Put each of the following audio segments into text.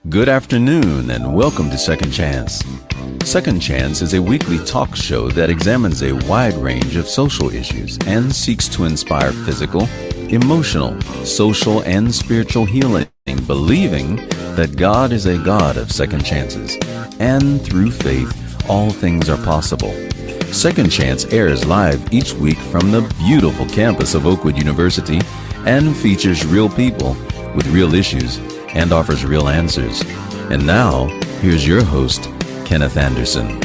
Good afternoon and welcome to Second Chance. Second Chance is a weekly talk show that examines a wide range of social issues and seeks to inspire physical, emotional, social, and spiritual healing, believing that God is a God of second chances, and through faith, all things are possible. Second Chance airs live each week from the beautiful campus of Oakwood University and features real people with real issues and offers real answers. And now, here's your host, Kenneth Anderson.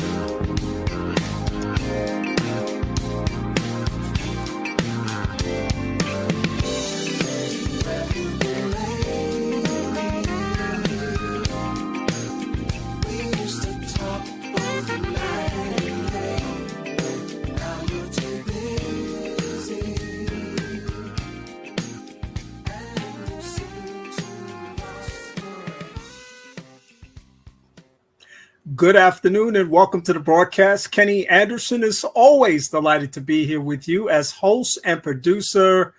Good afternoon and welcome to the broadcast. Kenny Anderson is always delighted to be here with you as host and producer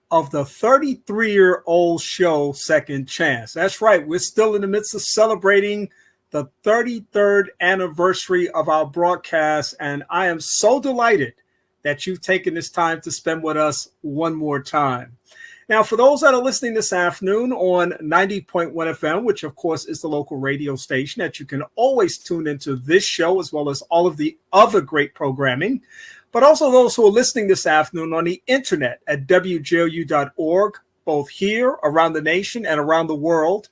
of the 33-year-old show, Second Chance. That's right. We're still in the midst of celebrating the 33rd anniversary of our broadcast, and I am so delighted that you've taken this time to spend with us one more time. Now, for those that are listening this afternoon on 90.1 FM, which of course is the local radio station that you can always tune into this show as well as all of the other great programming, but also those who are listening this afternoon on the internet at WJOU.org, both here around the nation and around the world,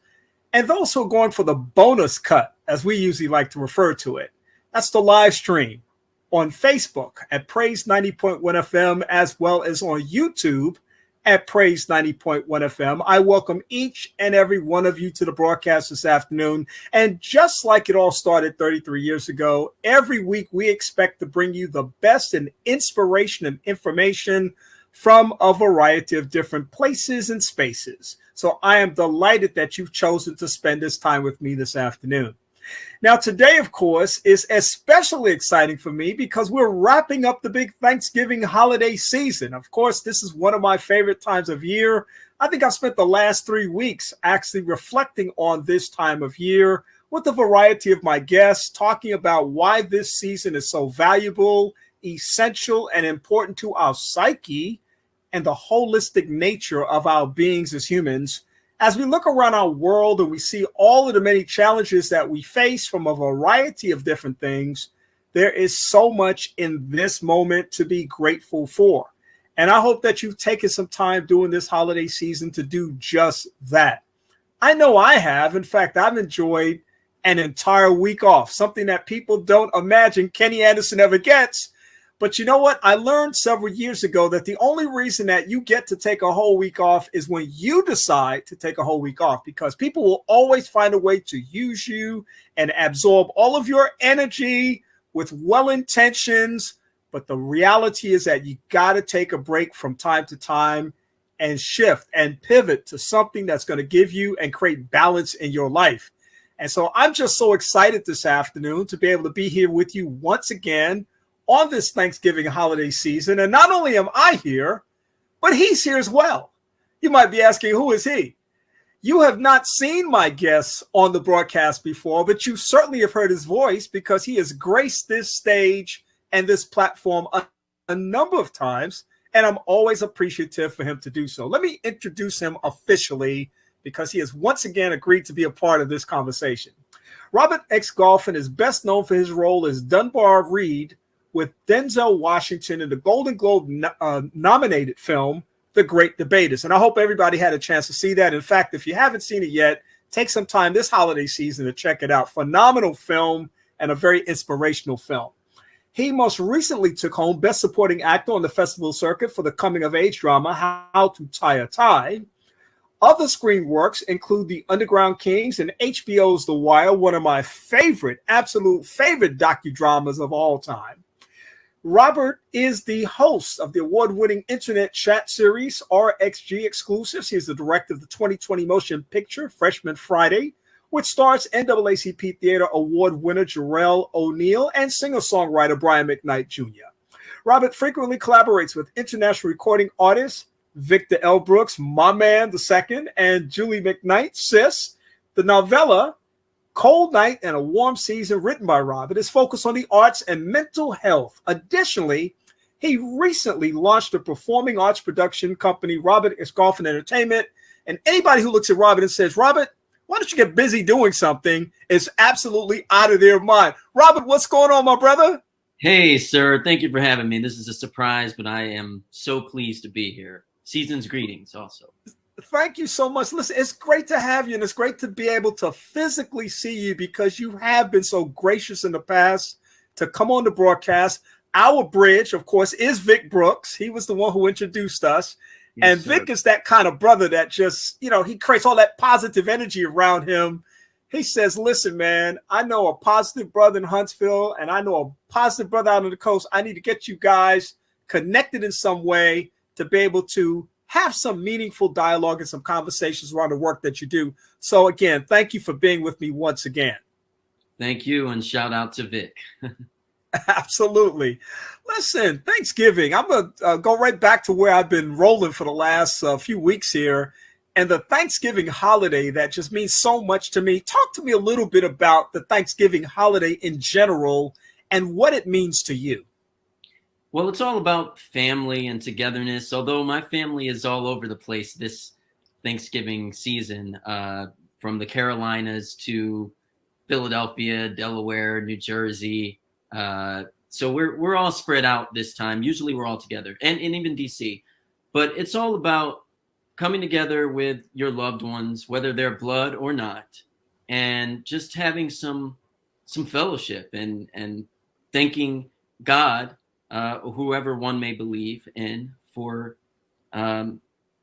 and those who are going for the bonus cut, as we usually like to refer to it. That's the live stream on Facebook at Praise 90.1 FM as well as on YouTube at Praise 90.1 FM. I welcome each and every one of you to the broadcast this afternoon. And just like it all started 33 years ago, every week we expect to bring you the best in inspiration and information from a variety of different places and spaces. So I am delighted that you've chosen to spend this time with me this afternoon. Now, today, of course, is especially exciting for me because we're wrapping up the big Thanksgiving holiday season. Of course, this is one of my favorite times of year. I think I spent the last 3 weeks actually reflecting on this time of year with a variety of my guests, talking about why this season is so valuable, essential, and important to our psyche and the holistic nature of our beings as humans. As we look around our world and we see all of the many challenges that we face from a variety of different things, there is so much in this moment to be grateful for. And I hope that you've taken some time during this holiday season to do just that. I know I have. In fact, I've enjoyed an entire week off, something that people don't imagine Kenny Anderson ever gets. But you know what? I learned several years ago that the only reason that you get to take a whole week off is when you decide to take a whole week off, because people will always find a way to use you and absorb all of your energy with well intentions. But the reality is that you got to take a break from time to time and shift and pivot to something that's going to give you and create balance in your life. And so I'm just so excited this afternoon to be able to be here with you once again on this Thanksgiving holiday season. And not only am I here, but he's here as well. You might be asking, who is he? You have not seen my guest on the broadcast before, but you certainly have heard his voice because he has graced this stage and this platform a number of times. And I'm always appreciative for him to do so. Let me introduce him officially because he has once again agreed to be a part of this conversation. Robert X. Golphin is best known for his role as Dunbar Reed with Denzel Washington in the Golden Globe nominated film, The Great Debaters. And I hope everybody had a chance to see that. In fact, if you haven't seen it yet, take some time this holiday season to check it out. Phenomenal film and a very inspirational film. He most recently took home Best Supporting Actor on the festival circuit for the coming-of-age drama, How to Tie a Tie. Other screen works include The Underground Kings and HBO's The Wire, one of my absolute favorite docudramas of all time. Robert is the host of the award-winning internet chat series RXG Exclusives. He is the director of the 2020 motion picture Freshman Friday, which stars NAACP Theater Award winner Jarrell O'Neal and singer-songwriter Brian McKnight Jr. Robert frequently collaborates with international recording artists Victor L. Brooks, my man, the second, and Julie McKnight, sis. The novella, Cold Night and a Warm Season, written by Robert, is focused on the arts and mental health. Additionally, he recently launched a performing arts production company, Robert is Golphin Entertainment. And anybody who looks at Robert and says, Robert, why don't you get busy doing something, is absolutely out of their mind. Robert, what's going on, my brother? Hey, sir. Thank you for having me. This is a surprise, but I am so pleased to be here. Season's greetings also. Thank you so much. Listen, it's great to have you, and it's great to be able to physically see you because you have been so gracious in the past to come on the broadcast. Our bridge, of course, is Vic Brooks. He was the one who introduced us. Yes, and Vic is that kind of brother that just, he creates all that positive energy around him. He says, listen, man, I know a positive brother in Huntsville, and I know a positive brother out on the coast. I need to get you guys connected in some way to be able to have some meaningful dialogue and some conversations around the work that you do. So again, thank you for being with me once again. Thank you. And shout out to Vic. Absolutely. Listen, Thanksgiving, I'm going to go right back to where I've been rolling for the last few weeks here. And the Thanksgiving holiday that just means so much to me. Talk to me a little bit about the Thanksgiving holiday in general and what it means to you. Well, it's all about family and togetherness, although my family is all over the place this Thanksgiving season, from the Carolinas to Philadelphia, Delaware, New Jersey. So we're all spread out this time. Usually we're all together, and even DC. But it's all about coming together with your loved ones, whether they're blood or not, and just having some fellowship and thanking God, whoever one may believe in, for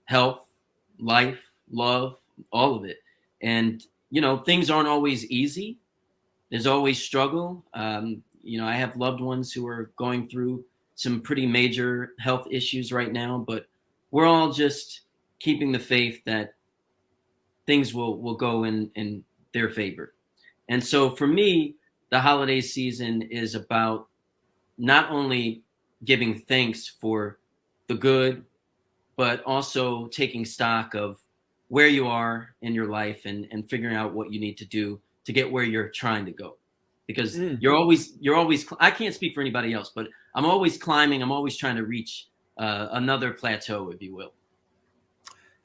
health, life, love, all of it. And, things aren't always easy. There's always struggle. I have loved ones who are going through some pretty major health issues right now, but we're all just keeping the faith that things will go in their favor. And so for me, the holiday season is about not only giving thanks for the good, but also taking stock of where you are in your life and figuring out what you need to do to get where you're trying to go. Because you're always, I can't speak for anybody else, but I'm always climbing. I'm always trying to reach another plateau, if you will.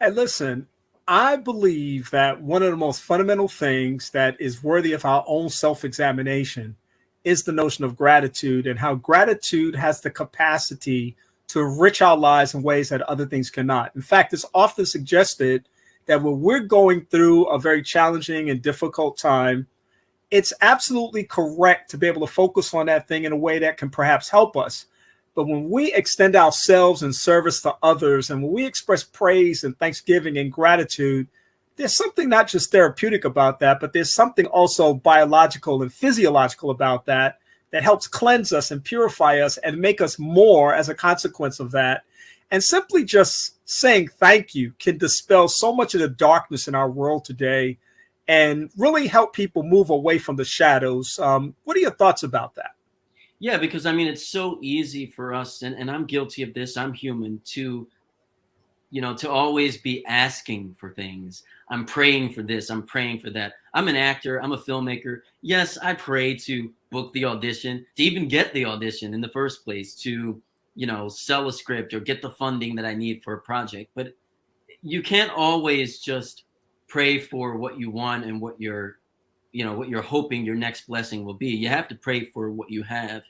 Hey, listen, I believe that one of the most fundamental things that is worthy of our own self-examination is the notion of gratitude, and how gratitude has the capacity to enrich our lives in ways that other things cannot. In fact, it's often suggested that when we're going through a very challenging and difficult time, it's absolutely correct to be able to focus on that thing in a way that can perhaps help us. But when we extend ourselves in service to others, and when we express praise and thanksgiving and gratitude, there's something not just therapeutic about that, but there's something also biological and physiological about that helps cleanse us and purify us and make us more as a consequence of that. And simply just saying thank you can dispel so much of the darkness in our world today and really help people move away from the shadows. What are your thoughts about that? Yeah, because it's so easy for us, and I'm guilty of this. I'm human to always be asking for things. I'm praying for this. I'm praying for that. I'm an actor. I'm a filmmaker. Yes, I pray to book the audition, to even get the audition in the first place, to, sell a script or get the funding that I need for a project. But you can't always just pray for what you want and what you're hoping your next blessing will be. You have to pray for what you have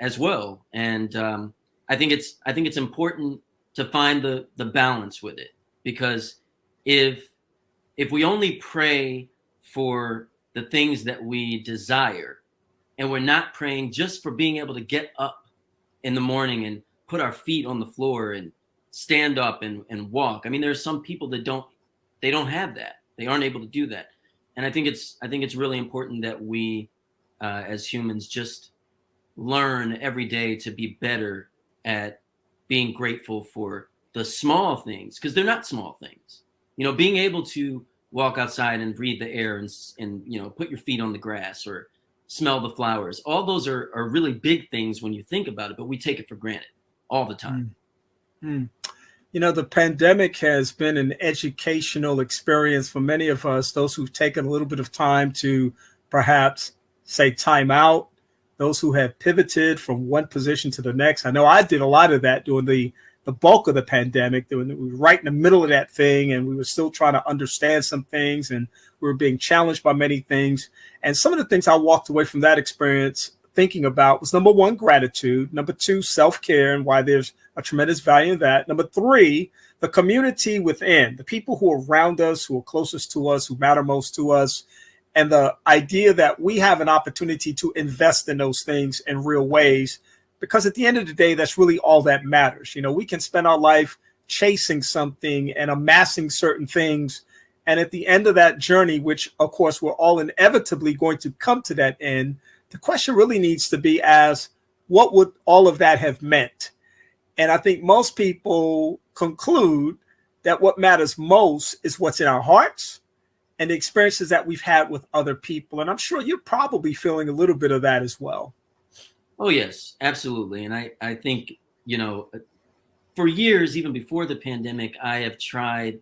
as well. And I think it's important to find the balance with it, because if we only pray for the things that we desire, and we're not praying just for being able to get up in the morning and put our feet on the floor and stand up and walk. There's some people that don't have that. They aren't able to do that. And I think it's really important that we as humans just learn every day to be better at being grateful for the small things, because they're not small things. Being able to walk outside and breathe the air and put your feet on the grass or smell the flowers. All those are really big things when you think about it, but we take it for granted all the time. You know, the pandemic has been an educational experience for many of us, those who've taken a little bit of time to perhaps say time out, those who have pivoted from one position to the next. I know I did a lot of that during the bulk of the pandemic. We were right in the middle of that thing, and we were still trying to understand some things, and we were being challenged by many things. And some of the things I walked away from that experience thinking about was, number one, gratitude. Number two, self-care, and why there's a tremendous value in that. Number three, the community within, the people who are around us, who are closest to us, who matter most to us, and the idea that we have an opportunity to invest in those things in real ways, because at the end of the day, that's really all that matters. You know, we can spend our life chasing something and amassing certain things, and at the end of that journey, which of course we're all inevitably going to come to that end, the question really needs to be asked, what would all of that have meant? And I think most people conclude that what matters most is what's in our hearts and the experiences that we've had with other people. And I'm sure you're probably feeling a little bit of that as well. Oh, yes, absolutely. And I think, you know, for years, even before the pandemic, I have tried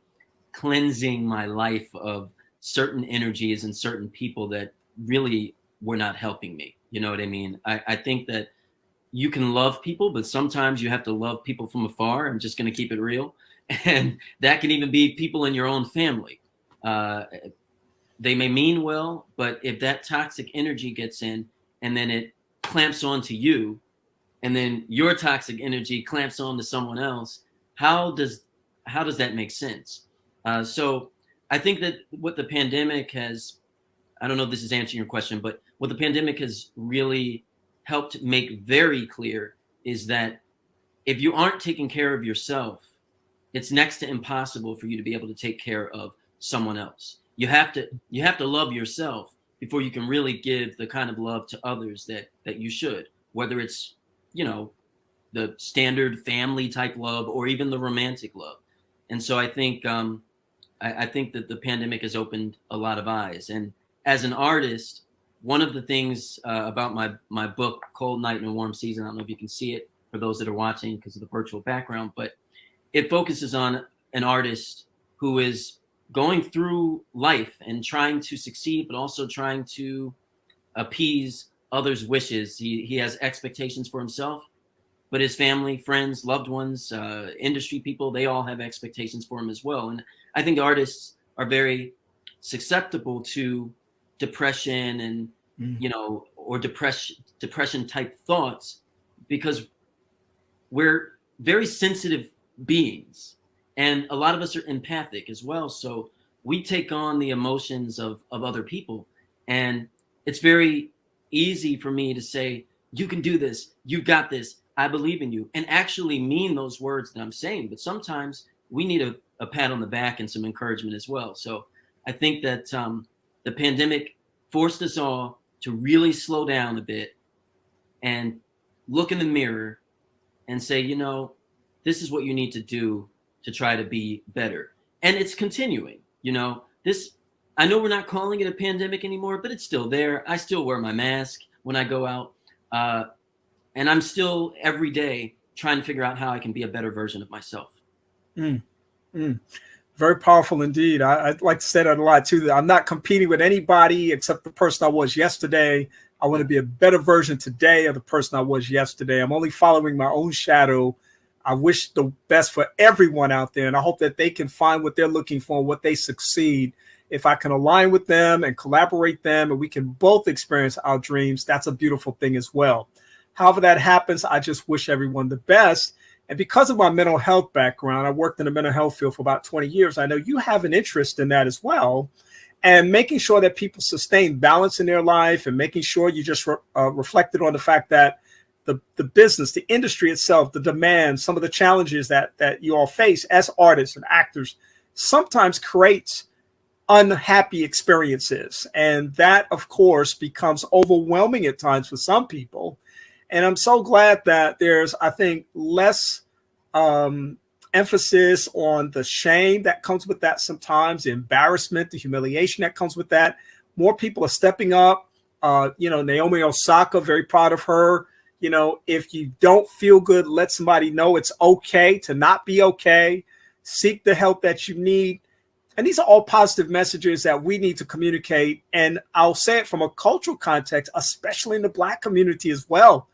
cleansing my life of certain energies and certain people that really were not helping me. You know what I mean? I think that you can love people, but sometimes you have to love people from afar. I'm just going to keep it real. And that can even be people in your own family. They may mean well, but if that toxic energy gets in and then it clamps onto you, and then your toxic energy clamps on to someone else, how does that make sense? So I think that what the pandemic has, I don't know if this is answering your question, but what the pandemic has really helped make very clear is that if you aren't taking care of yourself, it's next to impossible for you to be able to take care of someone else. You have to love yourself before you can really give the kind of love to others that you should, whether it's, you know, the standard family type love or even the romantic love. And so I think I think that the pandemic has opened a lot of eyes. And as an artist, one of the things about my book, Cold Night and a Warm Season, I don't know if you can see it for those that are watching because of the virtual background, but it focuses on an artist who is going through life and trying to succeed, but also trying to appease others' wishes. He has expectations for himself, but his family, friends, loved ones, industry people, they all have expectations for him as well. And I think artists are very susceptible to depression and, you know, or depression type thoughts, because we're very sensitive beings. And a lot of us are empathic as well. So we take on the emotions of other people. And it's very easy for me to say, you can do this. You got this. I believe in you. And actually mean those words that I'm saying. But sometimes we need a pat on the back and some encouragement as well. So I think that the pandemic forced us all to really slow down a bit and look in the mirror and say, you know, this is what you need to do to try to be better. And it's continuing, you know, I know we're not calling it a pandemic anymore, but it's still there. I still wear my mask when I go out. And I'm still every day trying to figure out how I can be a better version of myself. Very powerful indeed. I'd like to say that a lot too, that I'm not competing with anybody except the person I was yesterday. I want to be a better version today of the person I was yesterday. I'm only following my own shadow. I wish the best for everyone out there, and I hope that they can find what they're looking for and what they succeed. If I can align with them and collaborate them and we can both experience our dreams, that's a beautiful thing as well. However that happens, I just wish everyone the best. And because of my mental health background, I worked in the mental health field for about 20 years. I know you have an interest in that as well. And making sure that people sustain balance in their life and making sure you just reflected on the fact that the business, the industry itself, the demands, some of the challenges that you all face as artists and actors sometimes creates unhappy experiences. And that, of course, becomes overwhelming at times for some people. And I'm so glad that there's, I think, less emphasis on the shame that comes with that sometimes, the embarrassment, the humiliation that comes with that. More people are stepping up. Naomi Osaka, very proud of her. If you don't feel good, let somebody know it's okay to not be okay. Seek the help that you need. And these are all positive messages that we need to communicate. And I'll say it from a cultural context, especially in the Black community as well,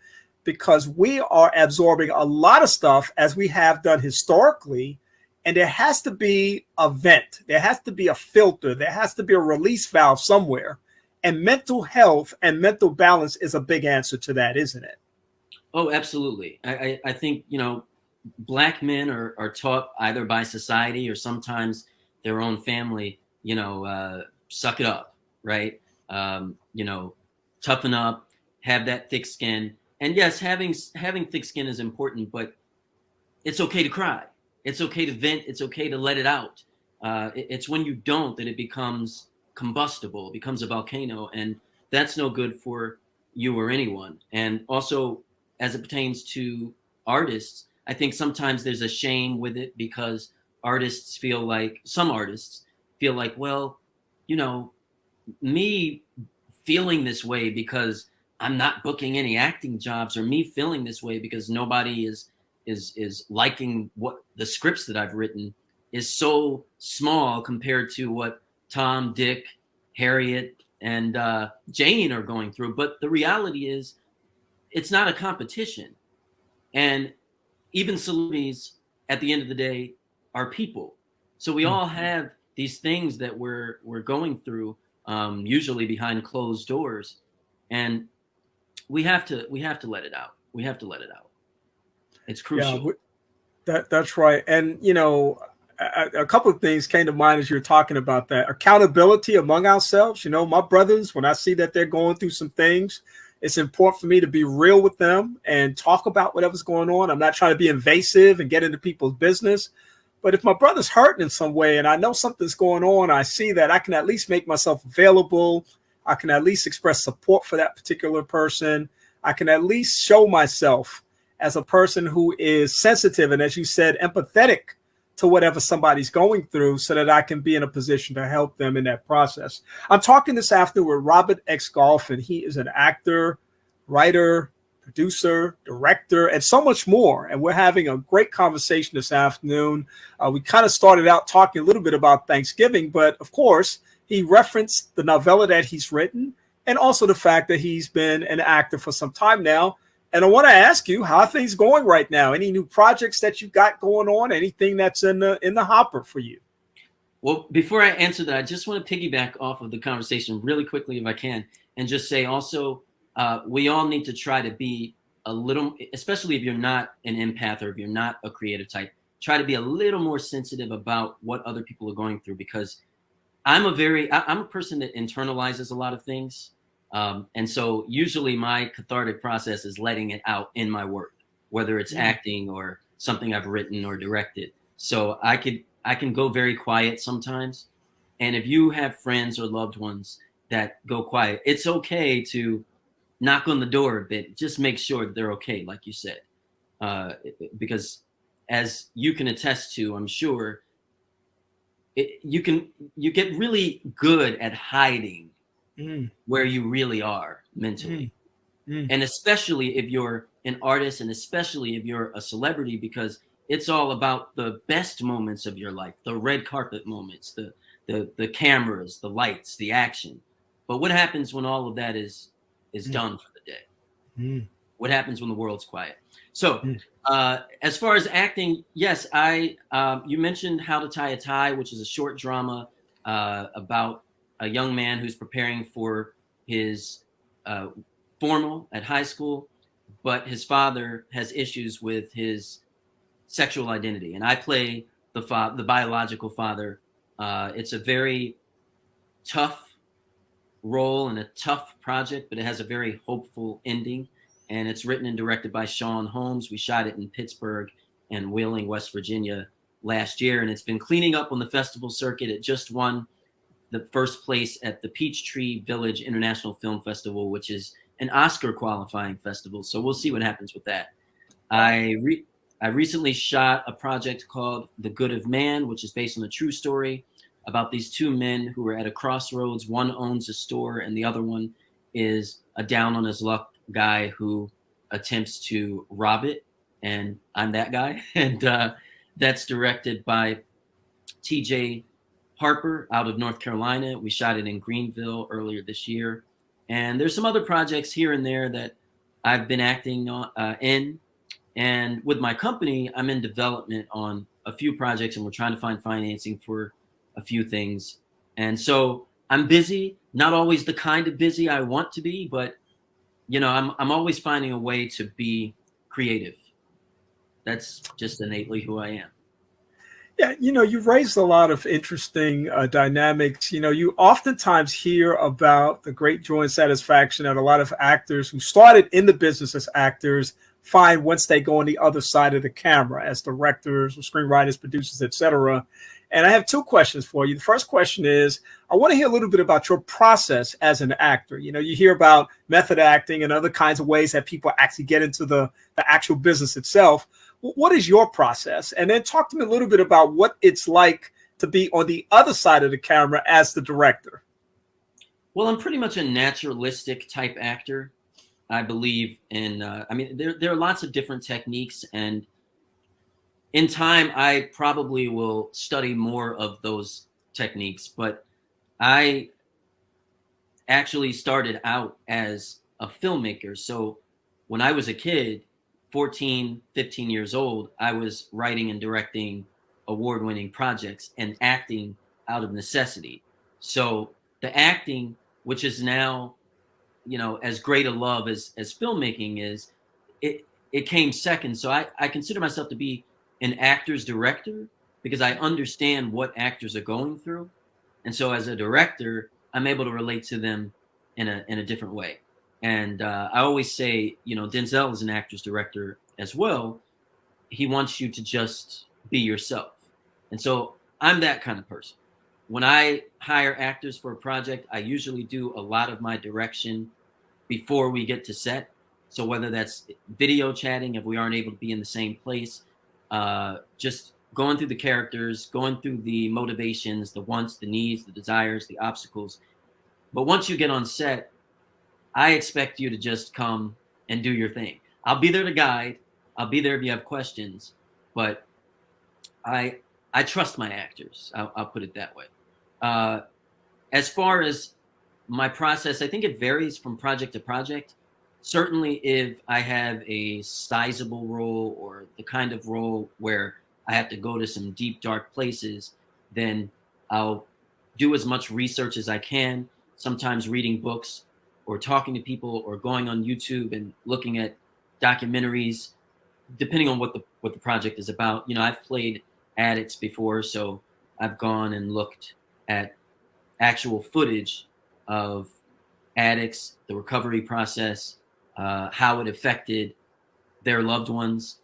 because we are absorbing a lot of stuff as we have done historically. And there has to be a vent. There has to be a filter. There has to be a release valve somewhere. And mental health and mental balance is a big answer to that, isn't it? Oh, absolutely. I think, Black men are taught either by society or sometimes their own family, suck it up, right? Toughen up, have that thick skin. And yes, having thick skin is important, but it's okay to cry. It's okay to vent. It's okay to let it out. It's when you don't that it becomes combustible, it becomes a volcano, and that's no good for you or anyone. And also, as it pertains to artists, I think sometimes there's a shame with it because some artists feel like, well, me feeling this way because I'm not booking any acting jobs, or me feeling this way because nobody is liking what the scripts that I've written is so small compared to what Tom, Dick, Harriet, and Jane are going through. But the reality is it's not a competition. And even celebrities at the end of the day are people. So we all have these things that we're going through, usually behind closed doors. And we have to let it out. We have to let it out. It's crucial. Yeah, that's right. And, a couple of things came to mind as you're talking about that. Accountability among ourselves. My brothers, when I see that they're going through some things, it's important for me to be real with them and talk about whatever's going on. I'm not trying to be invasive and get into people's business. But if my brother's hurting in some way and I know something's going on, I see that I can at least make myself available. I can at least express support for that particular person. I can at least show myself as a person who is sensitive and, as you said, empathetic to whatever somebody's going through so that I can be in a position to help them in that process. I'm talking this afternoon with Robert X. Golphin. He is an actor, writer, producer, director, and so much more. And we're having a great conversation this afternoon. We kind of started out talking a little bit about Thanksgiving, but of course, he referenced the novella that he's written and also the fact that he's been an actor for some time now. And I want to ask you, how are things going right now? Any new projects that you got going on? Anything that's in the hopper for you? Well, before I answer that, I just want to piggyback off of the conversation really quickly, if I can, and just say also, we all need to try to be a little, especially if you're not an empath or if you're not a creative type, try to be a little more sensitive about what other people are going through, because I'm a person that internalizes a lot of things. And so usually my cathartic process is letting it out in my work, whether it's acting or something I've written or directed. So I can go very quiet sometimes. And if you have friends or loved ones that go quiet, it's okay to knock on the door a bit. Just make sure that they're okay, like you said. Because as you can attest to, I'm sure, you get really good at hiding where you really are mentally. And especially if you're an artist, and especially if you're a celebrity, because it's all about the best moments of your life, the red carpet moments, the cameras, the lights, the action. But what happens when all of that is done for the day? What happens when the world's quiet? So as far as acting, yes, you mentioned How to Tie a Tie, which is a short drama about a young man who's preparing for his formal at high school, but his father has issues with his sexual identity, and I play the biological father. It's a very tough role and a tough project, but it has a very hopeful ending, and it's written and directed by Shawn. We shot it in Pittsburgh and Wheeling, West Virginia last year, and it's been cleaning up on the festival circuit. It just won the first place at the Peachtree Village International Film Festival, which is an Oscar qualifying festival. So we'll see what happens with that. I recently shot a project called The Good of Man, which is based on a true story about these two men who are at a crossroads. One owns a store and the other one is a down on his luck guy who attempts to rob it, and I'm that guy. And that's directed by TJ Harper out of North Carolina. We shot it in Greenville earlier this year. And there's some other projects here and there that I've been acting in. And with my company, I'm in development on a few projects, and we're trying to find financing for a few things. And so I'm busy, not always the kind of busy I want to be, but I'm always finding a way to be creative. That's just innately who I am. Yeah, you've raised a lot of interesting dynamics. You oftentimes hear about the great joy and satisfaction that a lot of actors who started in the business as actors find once they go on the other side of the camera as directors or screenwriters, producers, etc. And I have two questions for you. The first question is, I want to hear a little bit about your process as an actor. You hear about method acting and other kinds of ways that people actually get into the actual business itself. What is your process? And then talk to me a little bit about what it's like to be on the other side of the camera as the director. Well, I'm pretty much a naturalistic type actor. I believe in, there are lots of different techniques, and in time, I probably will study more of those techniques, but I actually started out as a filmmaker. So when I was a kid, 14, 15 years old, I was writing and directing award-winning projects and acting out of necessity. So the acting, which is now, as great a love as filmmaking is, it came second. So I consider myself to be an actor's director because I understand what actors are going through. And so as a director, I'm able to relate to them in a different way. And I always say, Denzel is an actor's director as well. He wants you to just be yourself. And so I'm that kind of person. When I hire actors for a project, I usually do a lot of my direction before we get to set. So whether that's video chatting, if we aren't able to be in the same place, just going through the characters, going through the motivations, the wants, the needs, the desires, the obstacles. But once you get on set, I expect you to just come and do your thing. I'll be there to guide. I'll be there if you have questions. But I trust my actors. I'll put it that way. As far as my process, I think it varies from project to project. Certainly if I have a sizable role or the kind of role where I have to go to some deep, dark places, then I'll do as much research as I can, sometimes reading books or talking to people or going on YouTube and looking at documentaries, depending on what the project is about. I've played addicts before, so I've gone and looked at actual footage of addicts, the recovery process, how it affected their loved ones,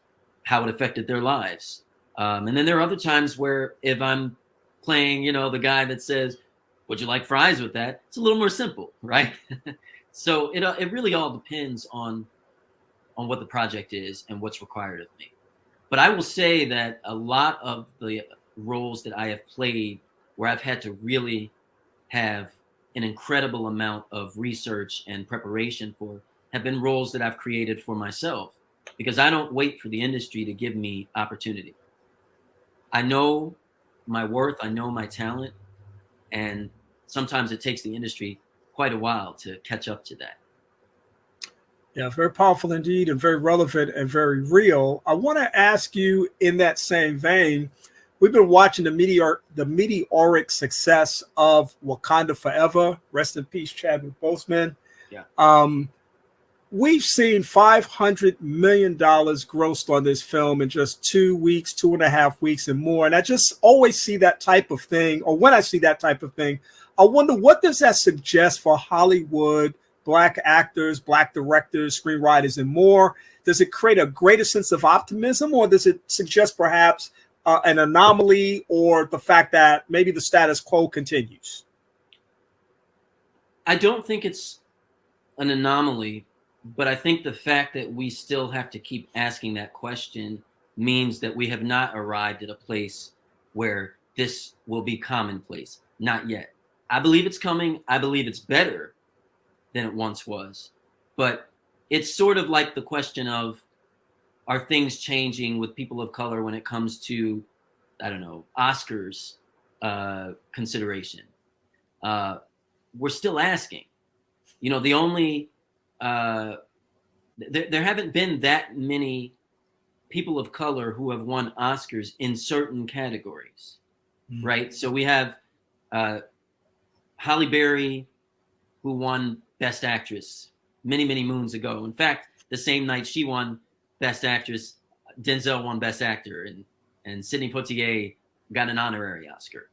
how it affected their lives. And then there are other times where if I'm playing, the guy that says, would you like fries with that? It's a little more simple, right? So it really all depends on what the project is and what's required of me. But I will say that a lot of the roles that I have played where I've had to really have an incredible amount of research and preparation for have been roles that I've created for myself, because I don't wait for the industry to give me opportunity. I know my worth, I know my talent, and sometimes it takes the industry quite a while to catch up to that. Yeah, very powerful indeed, and very relevant and very real. I want to ask you in that same vein, we've been watching the meteoric success of Wakanda Forever. Rest in peace, Chadwick Boseman. Yeah. We've seen $500 million grossed on this film in just 2 weeks, 2.5 weeks and more. And I just always see that type of thing, or when I see that type of thing, I wonder, what does that suggest for Hollywood, Black actors, Black directors, screenwriters, and more? Does it create a greater sense of optimism, or does it suggest perhaps an anomaly, or the fact that maybe the status quo continues? I don't think it's an anomaly, but I think the fact that we still have to keep asking that question means that we have not arrived at a place where this will be commonplace. Not yet. I believe it's coming. I believe it's better than it once was. But it's sort of like the question of, are things changing with people of color when it comes to, I don't know, Oscars consideration? We're still asking. You know, the only there haven't been that many people of color who have won Oscars in certain categories, right? So we have Halle Berry, who won Best Actress many moons ago. In fact, the same night she won Best Actress, Denzel won Best Actor, and Sidney Poitier got an honorary Oscar.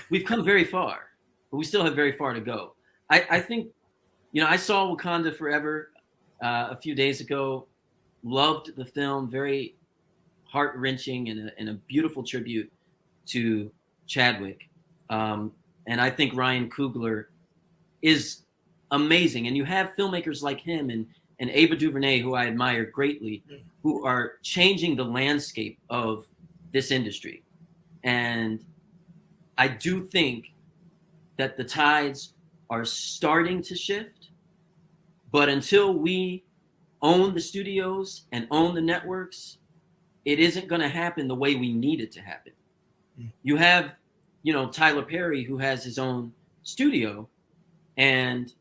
We've come very far, but we still have very far to go. I think, you know, I saw Wakanda Forever a few days ago. Loved the film, very heart-wrenching and a beautiful tribute to Chadwick. And I think Ryan Coogler is amazing. And you have filmmakers like him and Ava DuVernay, who I admire greatly, who are changing the landscape of this industry. And I do think that the tides are starting to shift, but until we own the studios and own the networks, it isn't going to happen the way we need it to happen. You have, you know, Tyler Perry, who has his own studio, and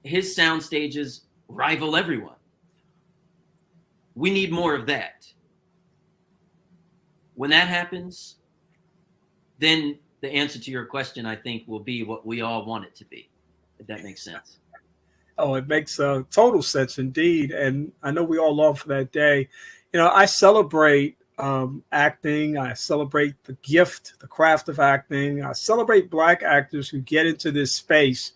his sound stages rival everyone. We need more of that. When that happens, then the answer to your question, I think, will be what we all want it to be, if that makes sense. Oh, it makes total sense indeed. And I know we all long for that day. You know, I celebrate acting. I celebrate the gift, the craft of acting. I celebrate Black actors who get into this space,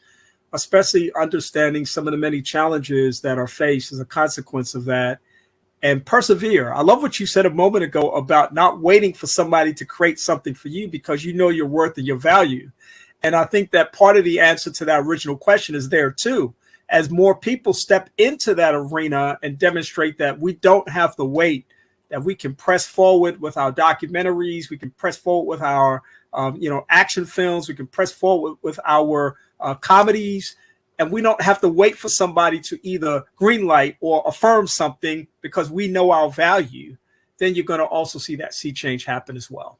especially understanding some of the many challenges that are faced as a consequence of that, and persevere. I love what you said a moment ago about not waiting for somebody to create something for you because you know your worth and your value. And I think that part of the answer to that original question is there too. As more people step into that arena and demonstrate that we don't have to wait, that we can press forward with our documentaries, we can press forward with our action films, we can press forward with our comedies, and we don't have to wait for somebody to either greenlight or affirm something because we know our value, then you're going to also see that sea change happen as well.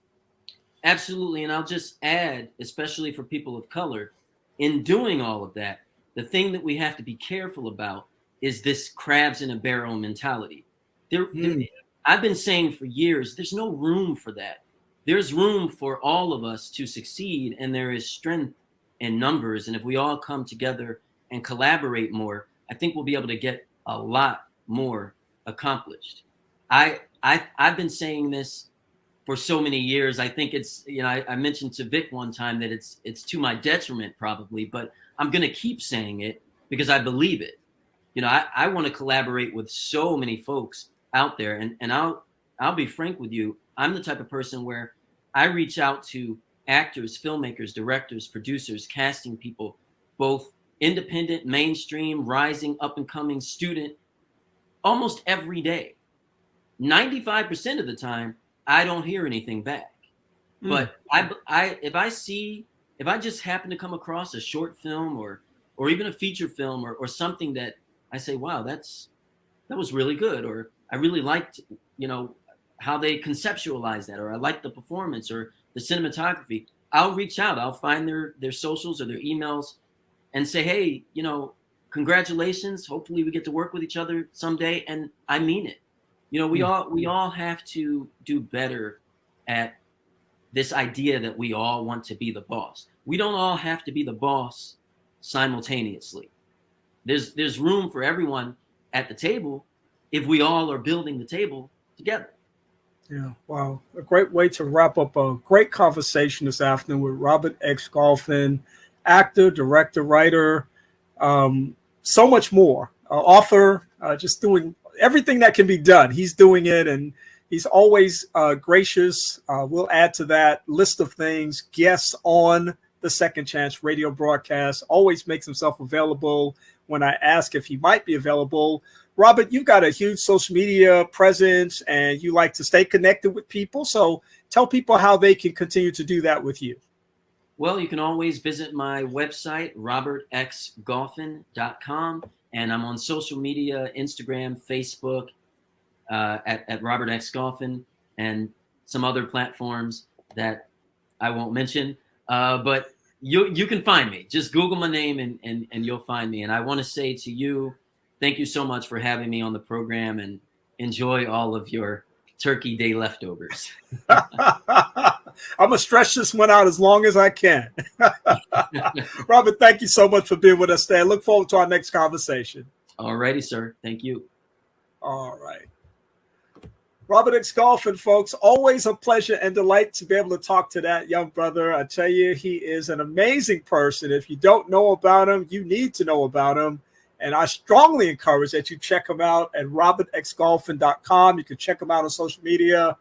Absolutely. And I'll just add, especially for people of color, in doing all of that, the thing that we have to be careful about is this crabs in a barrel mentality. I've been saying for years, there's no room for that. There's room for all of us to succeed, and there is strength in numbers. And if we all come together and collaborate more, I think we'll be able to get a lot more accomplished. I've been saying this for so many years. I think it's, you know, I mentioned to Vic one time that it's to my detriment probably, but I'm going to keep saying it because I believe it. You know, I want to collaborate with so many folks out there. And I'll be frank with you. I'm the type of person where I reach out to actors, filmmakers, directors, producers, casting people, both independent, mainstream, rising, up and coming, student, almost every day. 95% of the time, I don't hear anything back. But if I just happen to come across a short film or even a feature film or something that I say, wow, that was really good, or I really liked, you know, how they conceptualized that, or I liked the performance or the cinematography, I'll reach out. I'll find their socials or their emails and say, hey, you know, congratulations. Hopefully we get to work with each other someday. And I mean it. You know, we all have to do better at this idea that we all want to be the boss. We don't all have to be the boss simultaneously. There's room for everyone at the table if we all are building the table together. Yeah, wow. A great way to wrap up a great conversation this afternoon with Robert X. Golphin, actor, director, writer, so much more. Author, just doing everything that can be done. He's doing it, and he's always gracious. We'll add to that list of things. Guests on the Second Chance radio broadcast, always makes himself available when I ask if he might be available. Robert, you've got a huge social media presence and you like to stay connected with people. So tell people how they can continue to do that with you. Well, you can always visit my website, robertxgolphin.com. And I'm on social media, Instagram, Facebook, at Robert X Golphin, and some other platforms that I won't mention. But you can find me. Just Google my name and you'll find me. And I want to say to you, thank you so much for having me on the program, and enjoy all of your Turkey Day leftovers. I'm going to stretch this one out as long as I can. Robert, thank you so much for being with us today. I look forward to our next conversation. All righty, sir. Thank you. All right. Robert X Golphin, folks, always a pleasure and delight to be able to talk to that young brother. I tell you, he is an amazing person. If you don't know about him, you need to know about him. And I strongly encourage that you check him out at robertxgolphin.com. You can check him out on social media.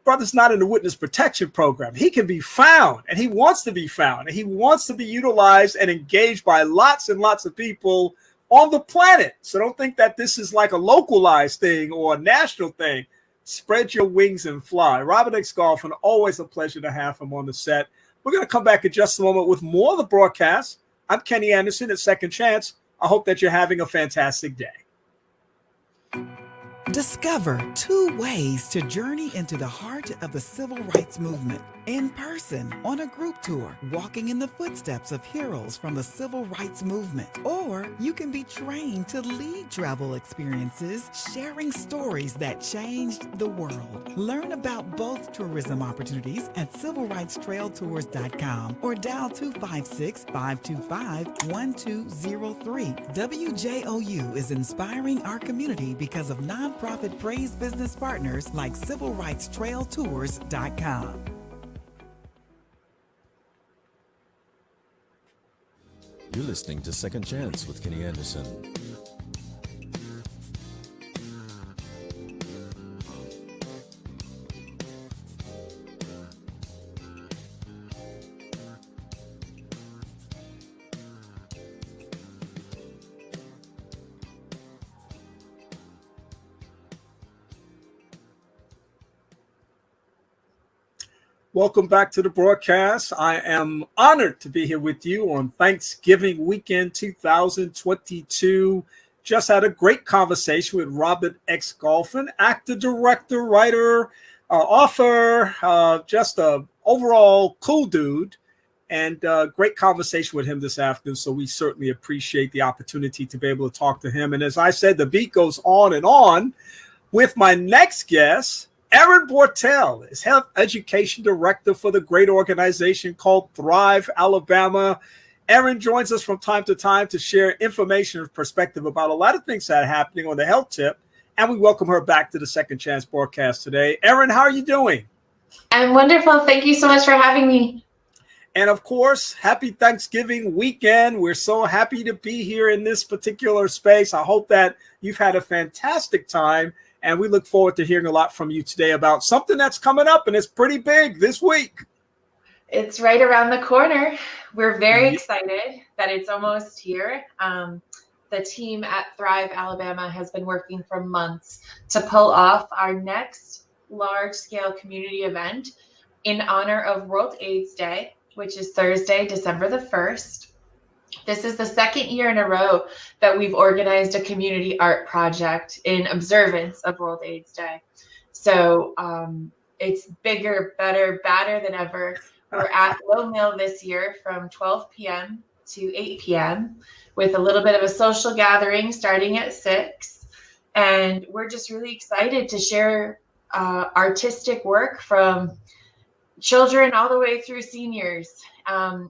Brother's not in the witness protection program. He can be found, and he wants to be found, and he wants to be utilized and engaged by lots and lots of people on the planet. So don't think that this is like a localized thing or a national thing. Spread your wings and fly. Robert X Golphin, always a pleasure to have him on the set. We're going to come back in just a moment with more of the broadcast. I'm Kenny Anderson at Second Chance. I hope that you're having a fantastic day. Discover 2 ways to journey into the heart of the civil rights movement. In person, on a group tour, walking in the footsteps of heroes from the civil rights movement. Or you can be trained to lead travel experiences, sharing stories that changed the world. Learn about both tourism opportunities at civilrightstrailtours.com or dial 256-525-1203. WJOU is inspiring our community because of nonprofit praise business partners like civilrightstrailtours.com. You're listening to Second Chance with Kenny Anderson. Welcome back to the broadcast. I am honored to be here with you on Thanksgiving weekend 2022. Just had a great conversation with Robert X Golphin, actor, director, writer, author, just a overall cool dude, and great conversation with him this afternoon. So we certainly appreciate the opportunity to be able to talk to him. And as I said, the beat goes on and on with my next guest. Erin Bortel is Health Education Director for the great organization called Thrive Alabama. Erin joins us from time to time to share information and perspective about a lot of things that are happening on the health tip. And we welcome her back to the Second Chance broadcast today. Erin, how are you doing? I'm wonderful. Thank you so much for having me. And of course, happy Thanksgiving weekend. We're so happy to be here in this particular space. I hope that you've had a fantastic time. And we look forward to hearing a lot from you today about something that's coming up, and it's pretty big this week. It's right around the corner. We're very excited that it's almost here. The team at Thrive Alabama has been working for months to pull off our next large-scale community event in honor of World AIDS Day, which is Thursday, December the 1st. This is the second year in a row that we've organized a community art project in observance of World AIDS Day. So it's bigger, better, badder than ever. We're at Low Mill this year from 12 p.m. to 8 p.m. with a little bit of a social gathering starting at 6. And we're just really excited to share artistic work from children all the way through seniors.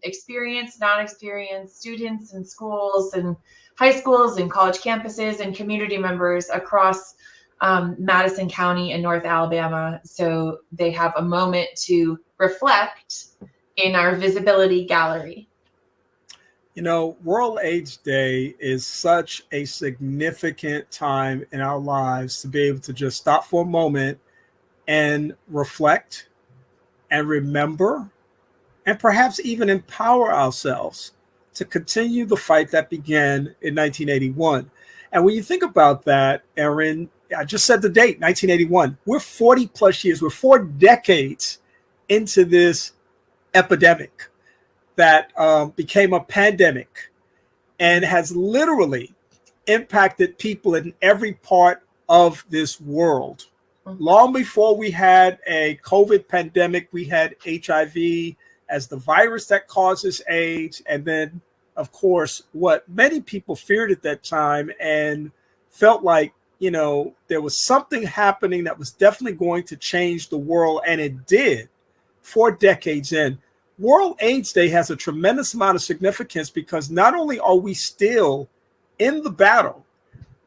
Experienced, non-experienced students in schools and high schools and college campuses and community members across Madison County and North Alabama. So they have a moment to reflect in our visibility gallery. You know, World AIDS Day is such a significant time in our lives to be able to just stop for a moment and reflect and remember and perhaps even empower ourselves to continue the fight that began in 1981. And when you think about that, Erin, I just said the date, 1981. We're 40 plus years, we're 4 decades into this epidemic that became a pandemic. and has literally impacted people in every part of this world. Long before we had a COVID pandemic, we had HIV as the virus that causes AIDS. And then, of course, what many people feared at that time and felt like, you know, there was something happening that was definitely going to change the world. And it did 4 decades in. World AIDS Day has a tremendous amount of significance because not only are we still in the battle,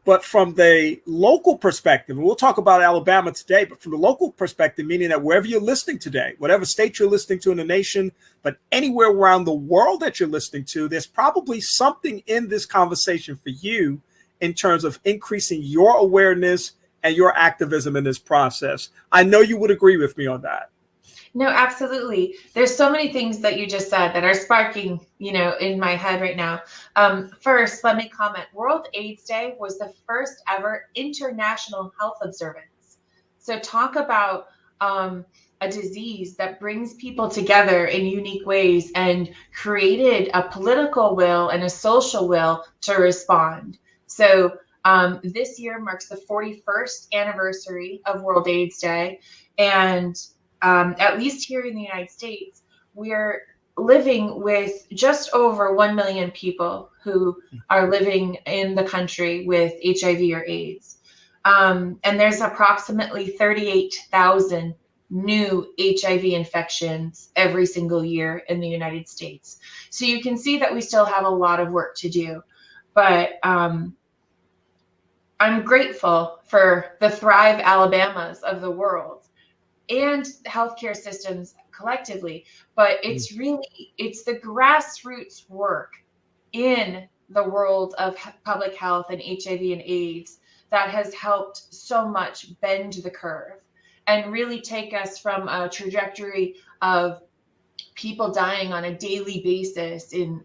but from the local perspective, and we'll talk about Alabama today, but from the local perspective, meaning that wherever you're listening today, whatever state you're listening to in the nation, but anywhere around the world that you're listening to, there's probably something in this conversation for you in terms of increasing your awareness and your activism in this process. I know you would agree with me on that. No, absolutely. There's so many things that you just said that are sparking, you know, in my head right now. First, let me comment. World AIDS Day was the first ever international health observance. So talk about a disease that brings people together in unique ways and created a political will and a social will to respond. So this year marks the 41st anniversary of World AIDS Day. And at least here in the United States, we're living with just over 1 million people who are living in the country with HIV or AIDS. And there's approximately 38,000 new HIV infections every single year in the United States. So you can see that we still have a lot of work to do. But I'm grateful for the Thrive Alabamas of the world and healthcare systems collectively, but it's the grassroots work in the world of public health and HIV and AIDS that has helped so much bend the curve and really take us from a trajectory of people dying on a daily basis in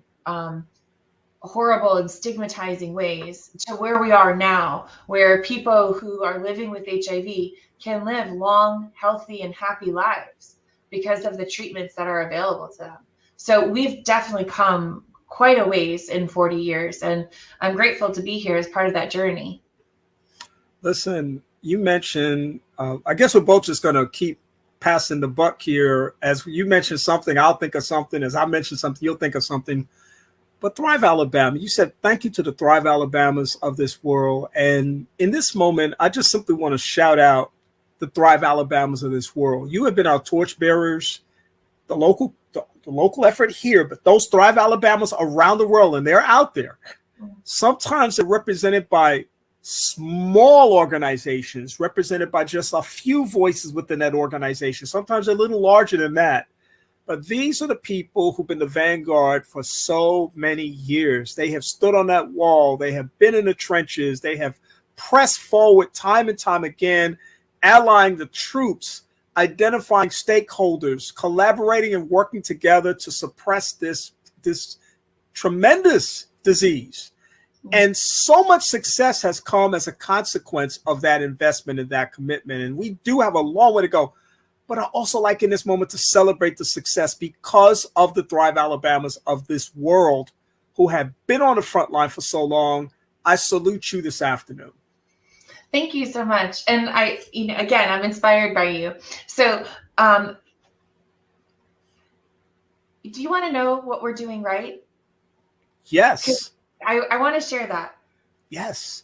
horrible and stigmatizing ways to where we are now, where people who are living with HIV can live long, healthy, and happy lives because of the treatments that are available to them. So we've definitely come quite a ways in 40 years, and I'm grateful to be here as part of that journey. Listen, you mentioned, I guess we're both just going to keep passing the buck here. As you mentioned something, I'll think of something. As I mentioned something, you'll think of something. But Thrive Alabama, you said thank you to the Thrive Alabamas of this world. And in this moment, I just simply want to shout out the Thrive Alabamas of this world. You have been our torchbearers, the local effort here, but those Thrive Alabamas around the world, and they're out there. Sometimes they're represented by small organizations, represented by just a few voices within that organization. Sometimes they're a little larger than that. But these are the people who've been the vanguard for so many years. They have stood on that wall. They have been in the trenches. They have pressed forward time and time again, allying the troops, identifying stakeholders, collaborating and working together to suppress this tremendous disease. And so much success has come as a consequence of that investment and that commitment. And we do have a long way to go. But I also like in this moment to celebrate the success because of the Thrive Alabamas of this world who have been on the front line for so long. I salute you this afternoon. Thank you so much. And again, I'm inspired by you. So do you want to know what we're doing right? Yes. I want to share that. Yes.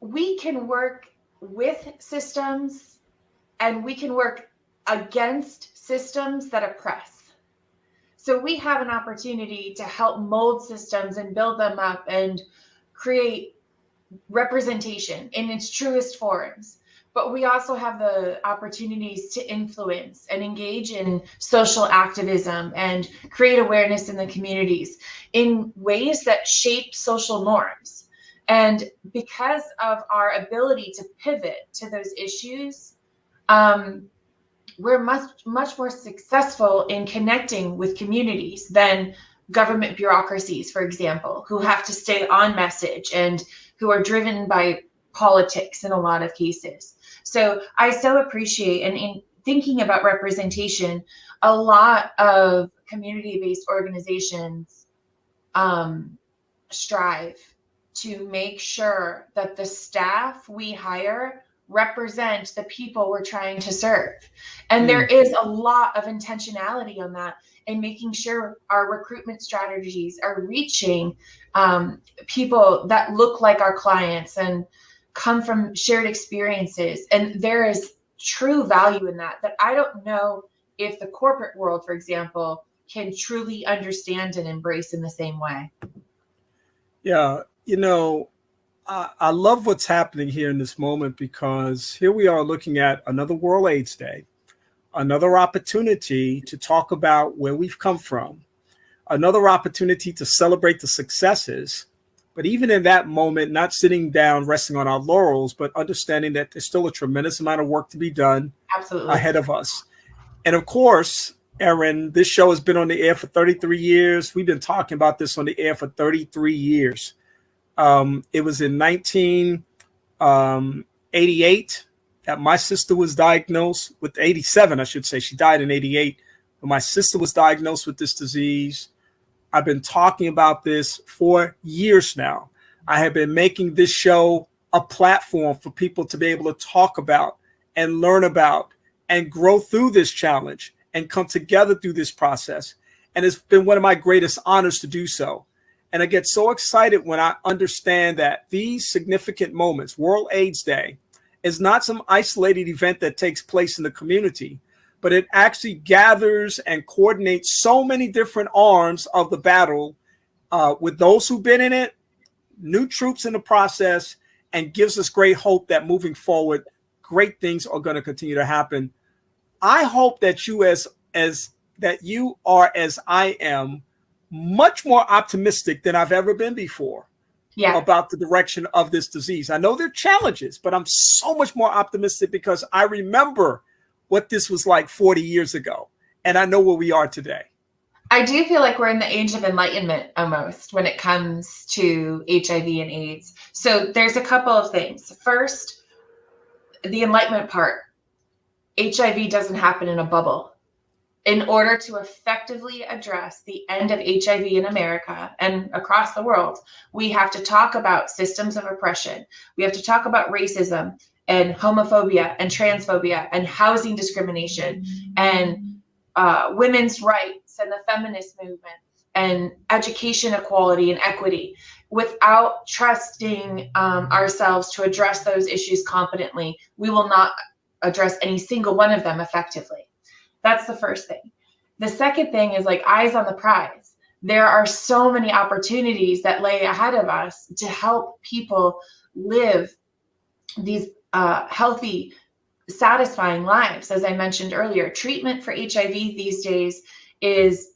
We can work with systems and we can work against systems that oppress. So we have an opportunity to help mold systems and build them up and create representation in its truest forms. But we also have the opportunities to influence and engage in social activism and create awareness in the communities in ways that shape social norms. And because of our ability to pivot to those issues, we're much more successful in connecting with communities than government bureaucracies, for example, who have to stay on message and who are driven by politics in a lot of cases. So I so appreciate, and in thinking about representation, a lot of community-based organizations strive to make sure that the staff we hire represent the people we're trying to serve. And there is a lot of intentionality on that, and making sure our recruitment strategies are reaching people that look like our clients and come from shared experiences. And there is true value in that I don't know if the corporate world, for example, can truly understand and embrace in the same way. Yeah, I love what's happening here in this moment, because here we are looking at another World AIDS Day, another opportunity to talk about where we've come from, another opportunity to celebrate the successes. But even in that moment, not sitting down, resting on our laurels, but understanding that there's still a tremendous amount of work to be done ahead of us. And of course, Erin, this show has been on the air for 33 years. We've been talking about this on the air for 33 years. It was in 1988 that my sister was diagnosed with 87, I should say. She died in 88. But my sister was diagnosed with this disease. I've been talking about this for years now. I have been making this show a platform for people to be able to talk about and learn about and grow through this challenge and come together through this process. And it's been one of my greatest honors to do so. And I get so excited when I understand that these significant moments, World AIDS Day, is not some isolated event that takes place in the community, but it actually gathers and coordinates so many different arms of the battle with those who've been in it, new troops in the process, and gives us great hope that moving forward, great things are going to continue to happen. I hope that you are, as I am, much more optimistic than I've ever been before about the direction of this disease. I know there are challenges, but I'm so much more optimistic because I remember what this was like 40 years ago, and I know where we are today. I do feel like we're in the age of enlightenment almost when it comes to HIV and AIDS. So there's a couple of things. First, the enlightenment part. HIV doesn't happen in a bubble. In order to effectively address the end of HIV in America and across the world, we have to talk about systems of oppression. We have to talk about racism and homophobia and transphobia and housing discrimination and women's rights and the feminist movement and education equality and equity. Without trusting ourselves to address those issues competently, we will not address any single one of them effectively. That's the first thing. The second thing is like eyes on the prize. There are so many opportunities that lay ahead of us to help people live these healthy, satisfying lives. As I mentioned earlier, treatment for HIV these days is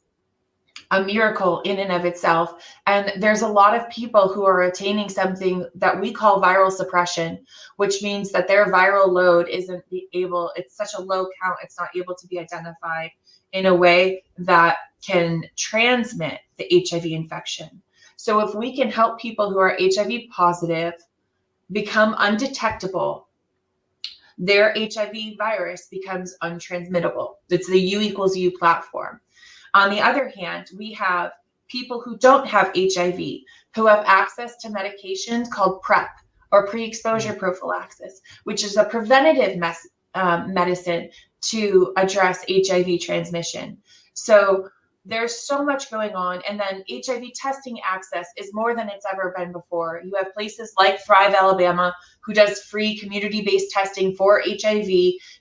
a miracle in and of itself. And there's a lot of people who are attaining something that we call viral suppression, which means that their viral load isn't able, it's such a low count, it's not able to be identified in a way that can transmit the HIV infection. So if we can help people who are HIV positive become undetectable, their HIV virus becomes untransmittable. It's the U=U platform. On the other hand, we have people who don't have HIV, who have access to medications called PrEP, or pre-exposure prophylaxis, which is a preventative medicine to address HIV transmission. So there's so much going on. And then HIV testing access is more than it's ever been before. You have places like Thrive Alabama, who does free community-based testing for HIV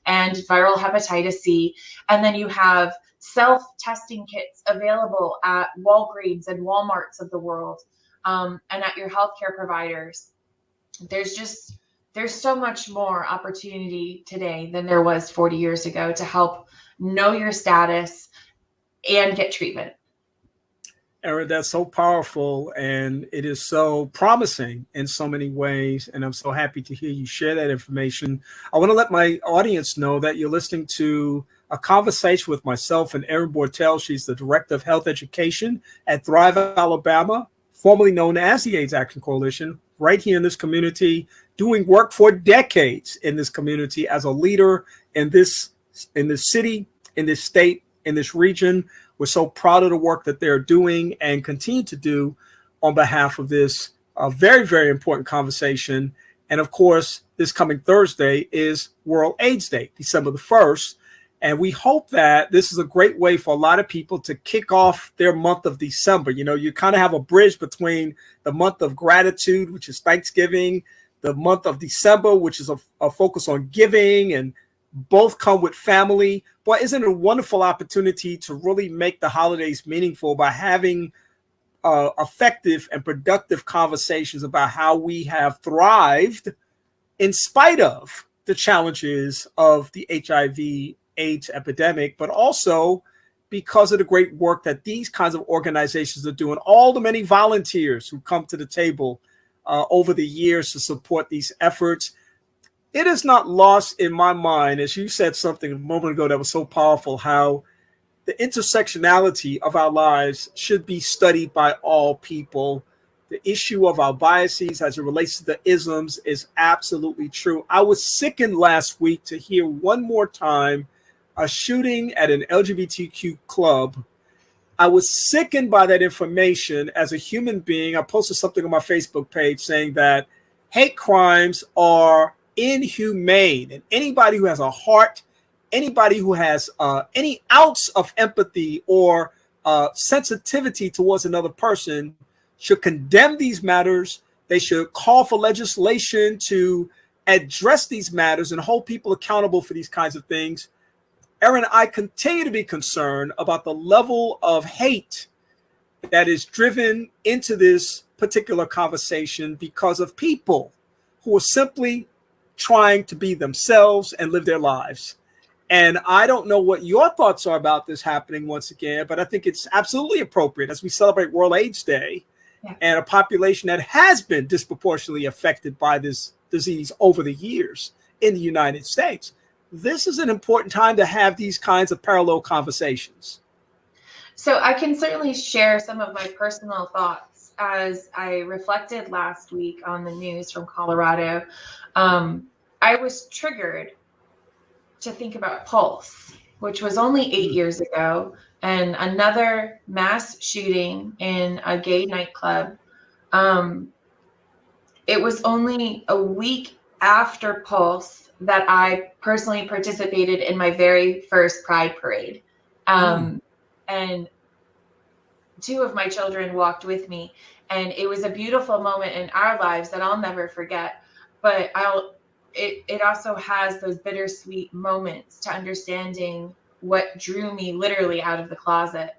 and viral hepatitis C. And then you have self-testing kits available at Walgreens and Walmarts of the world, and at your healthcare providers. There's so much more opportunity today than there was 40 years ago to help know your status and get treatment. Erin, that's so powerful, and it is so promising in so many ways, and I'm so happy to hear you share that information. I want to let my audience know that you're listening to a conversation with myself and Erin Bortel. She's the Director of Health Education at Thrive Alabama, formerly known as the AIDS Action Coalition, right here in this community, doing work for decades in this community as a leader in this city, in this state, in this region, We're so proud of the work that they're doing and continue to do on behalf of this very, very important conversation. And of course, this coming Thursday is World AIDS Day, December the 1st. And we hope that this is a great way for a lot of people to kick off their month of December. You know, you kind of have a bridge between the month of gratitude, which is Thanksgiving, the month of December, which is a focus on giving, and both come with family. Boy, isn't it a wonderful opportunity to really make the holidays meaningful by having effective and productive conversations about how we have thrived in spite of the challenges of the HIV/AIDS epidemic, but also because of the great work that these kinds of organizations are doing, all the many volunteers who come to the table over the years to support these efforts. It is not lost in my mind, as you said something a moment ago that was so powerful, how the intersectionality of our lives should be studied by all people. The issue of our biases as it relates to the isms is absolutely true. I was sickened last week to hear one more time a shooting at an LGBTQ club. I was sickened by that information as a human being. I posted something on my Facebook page saying that hate crimes are inhumane, and anybody who has a heart, anybody who has any ounce of empathy or sensitivity towards another person should condemn these matters. They should call for legislation to address these matters and hold people accountable for these kinds of things. Erin, I continue to be concerned about the level of hate that is driven into this particular conversation because of people who are simply trying to be themselves and live their lives. And I don't know what your thoughts are about this happening once again, but I think it's absolutely appropriate as we celebrate World AIDS Day and a population that has been disproportionately affected by this disease over the years in the United States. This is an important time to have these kinds of parallel conversations. So I can certainly share some of my personal thoughts as I reflected last week on the news from Colorado. I was triggered to think about Pulse, which was only 8 years ago, and another mass shooting in a gay nightclub. It was only a week after Pulse that I personally participated in my very first Pride Parade. And two of my children walked with me, and it was a beautiful moment in our lives that I'll never forget. But it also has those bittersweet moments to understanding what drew me literally out of the closet.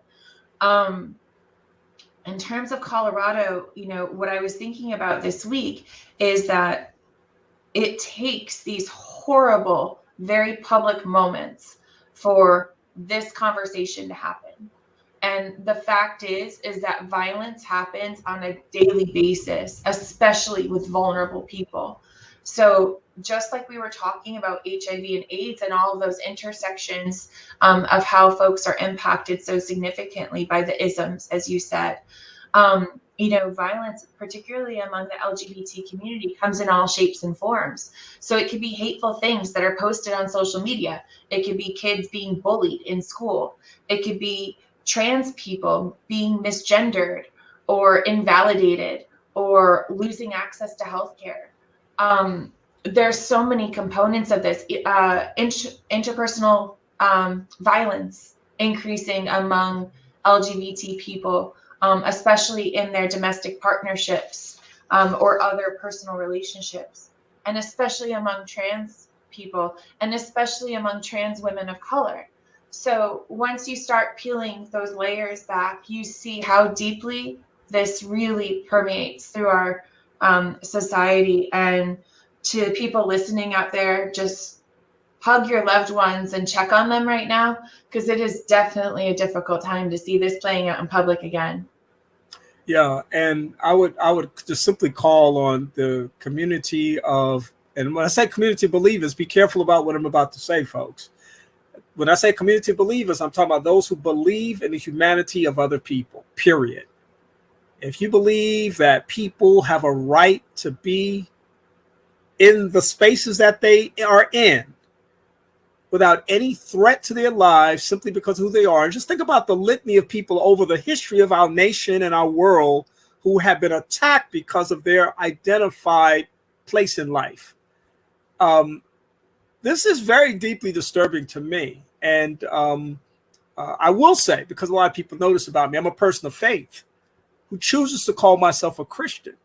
In terms of Colorado, you know, what I was thinking about this week is that it takes these horrible, very public moments for this conversation to happen. And the fact is that violence happens on a daily basis, especially with vulnerable people. So just like we were talking about HIV and AIDS and all of those intersections of how folks are impacted so significantly by the isms, as you said, you know, violence, particularly among the LGBT community, comes in all shapes and forms. So it could be hateful things that are posted on social media. It could be kids being bullied in school. It could be trans people being misgendered or invalidated or losing access to healthcare. There's so many components of this. Interpersonal violence increasing among LGBT people, especially in their domestic partnerships or other personal relationships, and especially among trans people, and especially among trans women of color. So once you start peeling those layers back, you see how deeply this really permeates through our society. And to people listening out there, just hug your loved ones and check on them right now, because it is definitely a difficult time to see this playing out in public again. Yeah, and I would just simply call on the community of, and when I say community believers, be careful about what I'm about to say, folks. When I say community believers, I'm talking about those who believe in the humanity of other people, period. If you believe that people have a right to be in the spaces that they are in, without any threat to their lives simply because of who they are. And just think about the litany of people over the history of our nation and our world who have been attacked because of their identified place in life. This is very deeply disturbing to me. And I will say, because a lot of people know this about me, I'm a person of faith who chooses to call myself a Christian.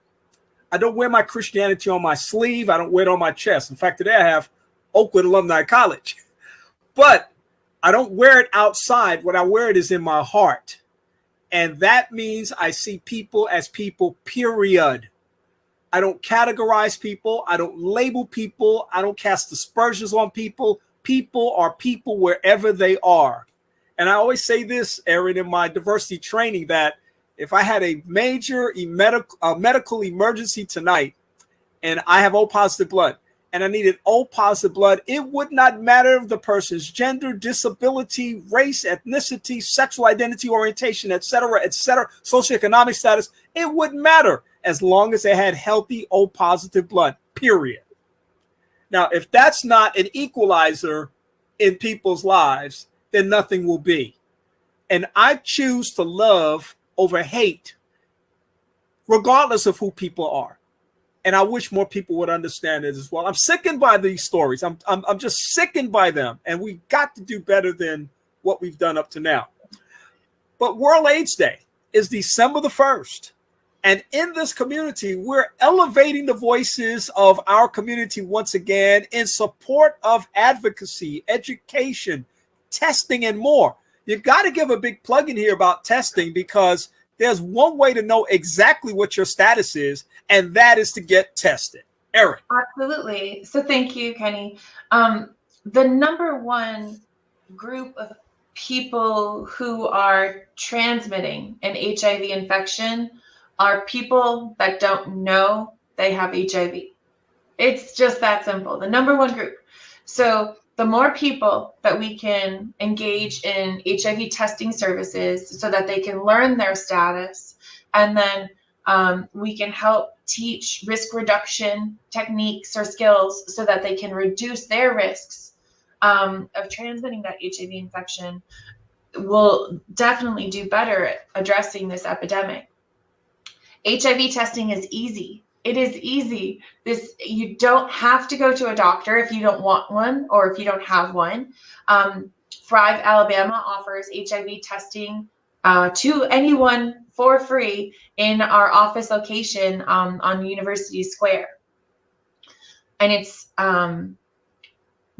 I don't wear my Christianity on my sleeve. I don't wear it on my chest. In fact, today I have Oakwood Alumni College. But I don't wear it outside. What I wear it is in my heart. And that means I see people as people, period. I don't categorize people. I don't label people. I don't cast aspersions on people. People are people wherever they are. And I always say this, Erin, in my diversity training, that if I had a major medical emergency tonight and I have O positive blood and I needed O positive blood, it would not matter the person's gender, disability, race, ethnicity, sexual identity, orientation, etc., socioeconomic status. It wouldn't matter as long as they had healthy O positive blood, period. Now, if that's not an equalizer in people's lives, then nothing will be. And I choose to love over hate, regardless of who people are. And I wish more people would understand it as well. I'm sickened by these stories. I'm just sickened by them. And we got to do better than what we've done up to now. But World AIDS Day is December the 1st. And in this community, we're elevating the voices of our community once again in support of advocacy, education, testing, and more. You got to give a big plug in here about testing, because there's one way to know exactly what your status is, and that is to get tested. Erin. Absolutely. So thank you, Kenny. The number one group of people who are transmitting an HIV infection are people that don't know they have HIV. It's just that simple. The number one group. So the more people that we can engage in HIV testing services so that they can learn their status, and then we can help teach risk reduction techniques or skills so that they can reduce their risks of transmitting that HIV infection, will definitely do better at addressing this epidemic. HIV testing is easy. It is easy. You don't have to go to a doctor if you don't want one or if you don't have one. Thrive Alabama offers HIV testing to anyone for free in our office location on University Square. And it's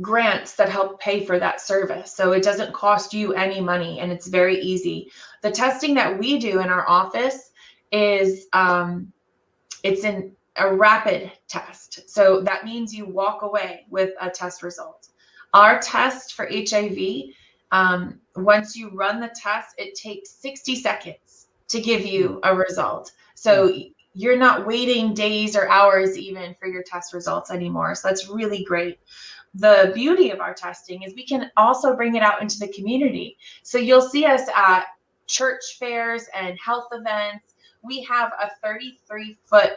grants that help pay for that service. So it doesn't cost you any money, and it's very easy. The testing that we do in our office is it's a rapid test. So that means you walk away with a test result. Our test for HIV, once you run the test, it takes 60 seconds to give you a result. So you're not waiting days or hours even for your test results anymore. So that's really great. The beauty of our testing is we can also bring it out into the community. So you'll see us at church fairs and health events. We have a 33-foot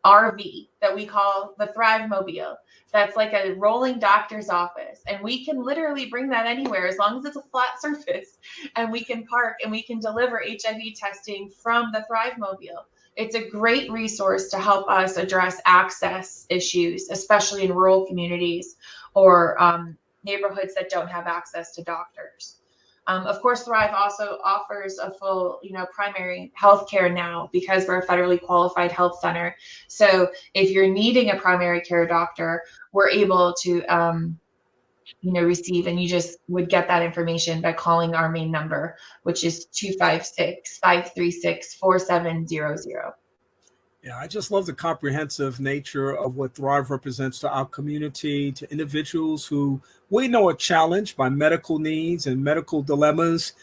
RV that we call the Thrive Mobile. That's like a rolling doctor's office. And we can literally bring that anywhere as long as it's a flat surface. And we can park and we can deliver HIV testing from the Thrive Mobile. It's a great resource to help us address access issues, especially in rural communities or neighborhoods that don't have access to doctors. Of course, Thrive also offers a full, primary health care now because we're a federally qualified health center. So if you're needing a primary care doctor, we're able to, receive, and you just would get that information by calling our main number, which is 256-536-4700. Yeah, I just love the comprehensive nature of what Thrive represents to our community, to individuals who we know are challenged by medical needs and medical dilemmas.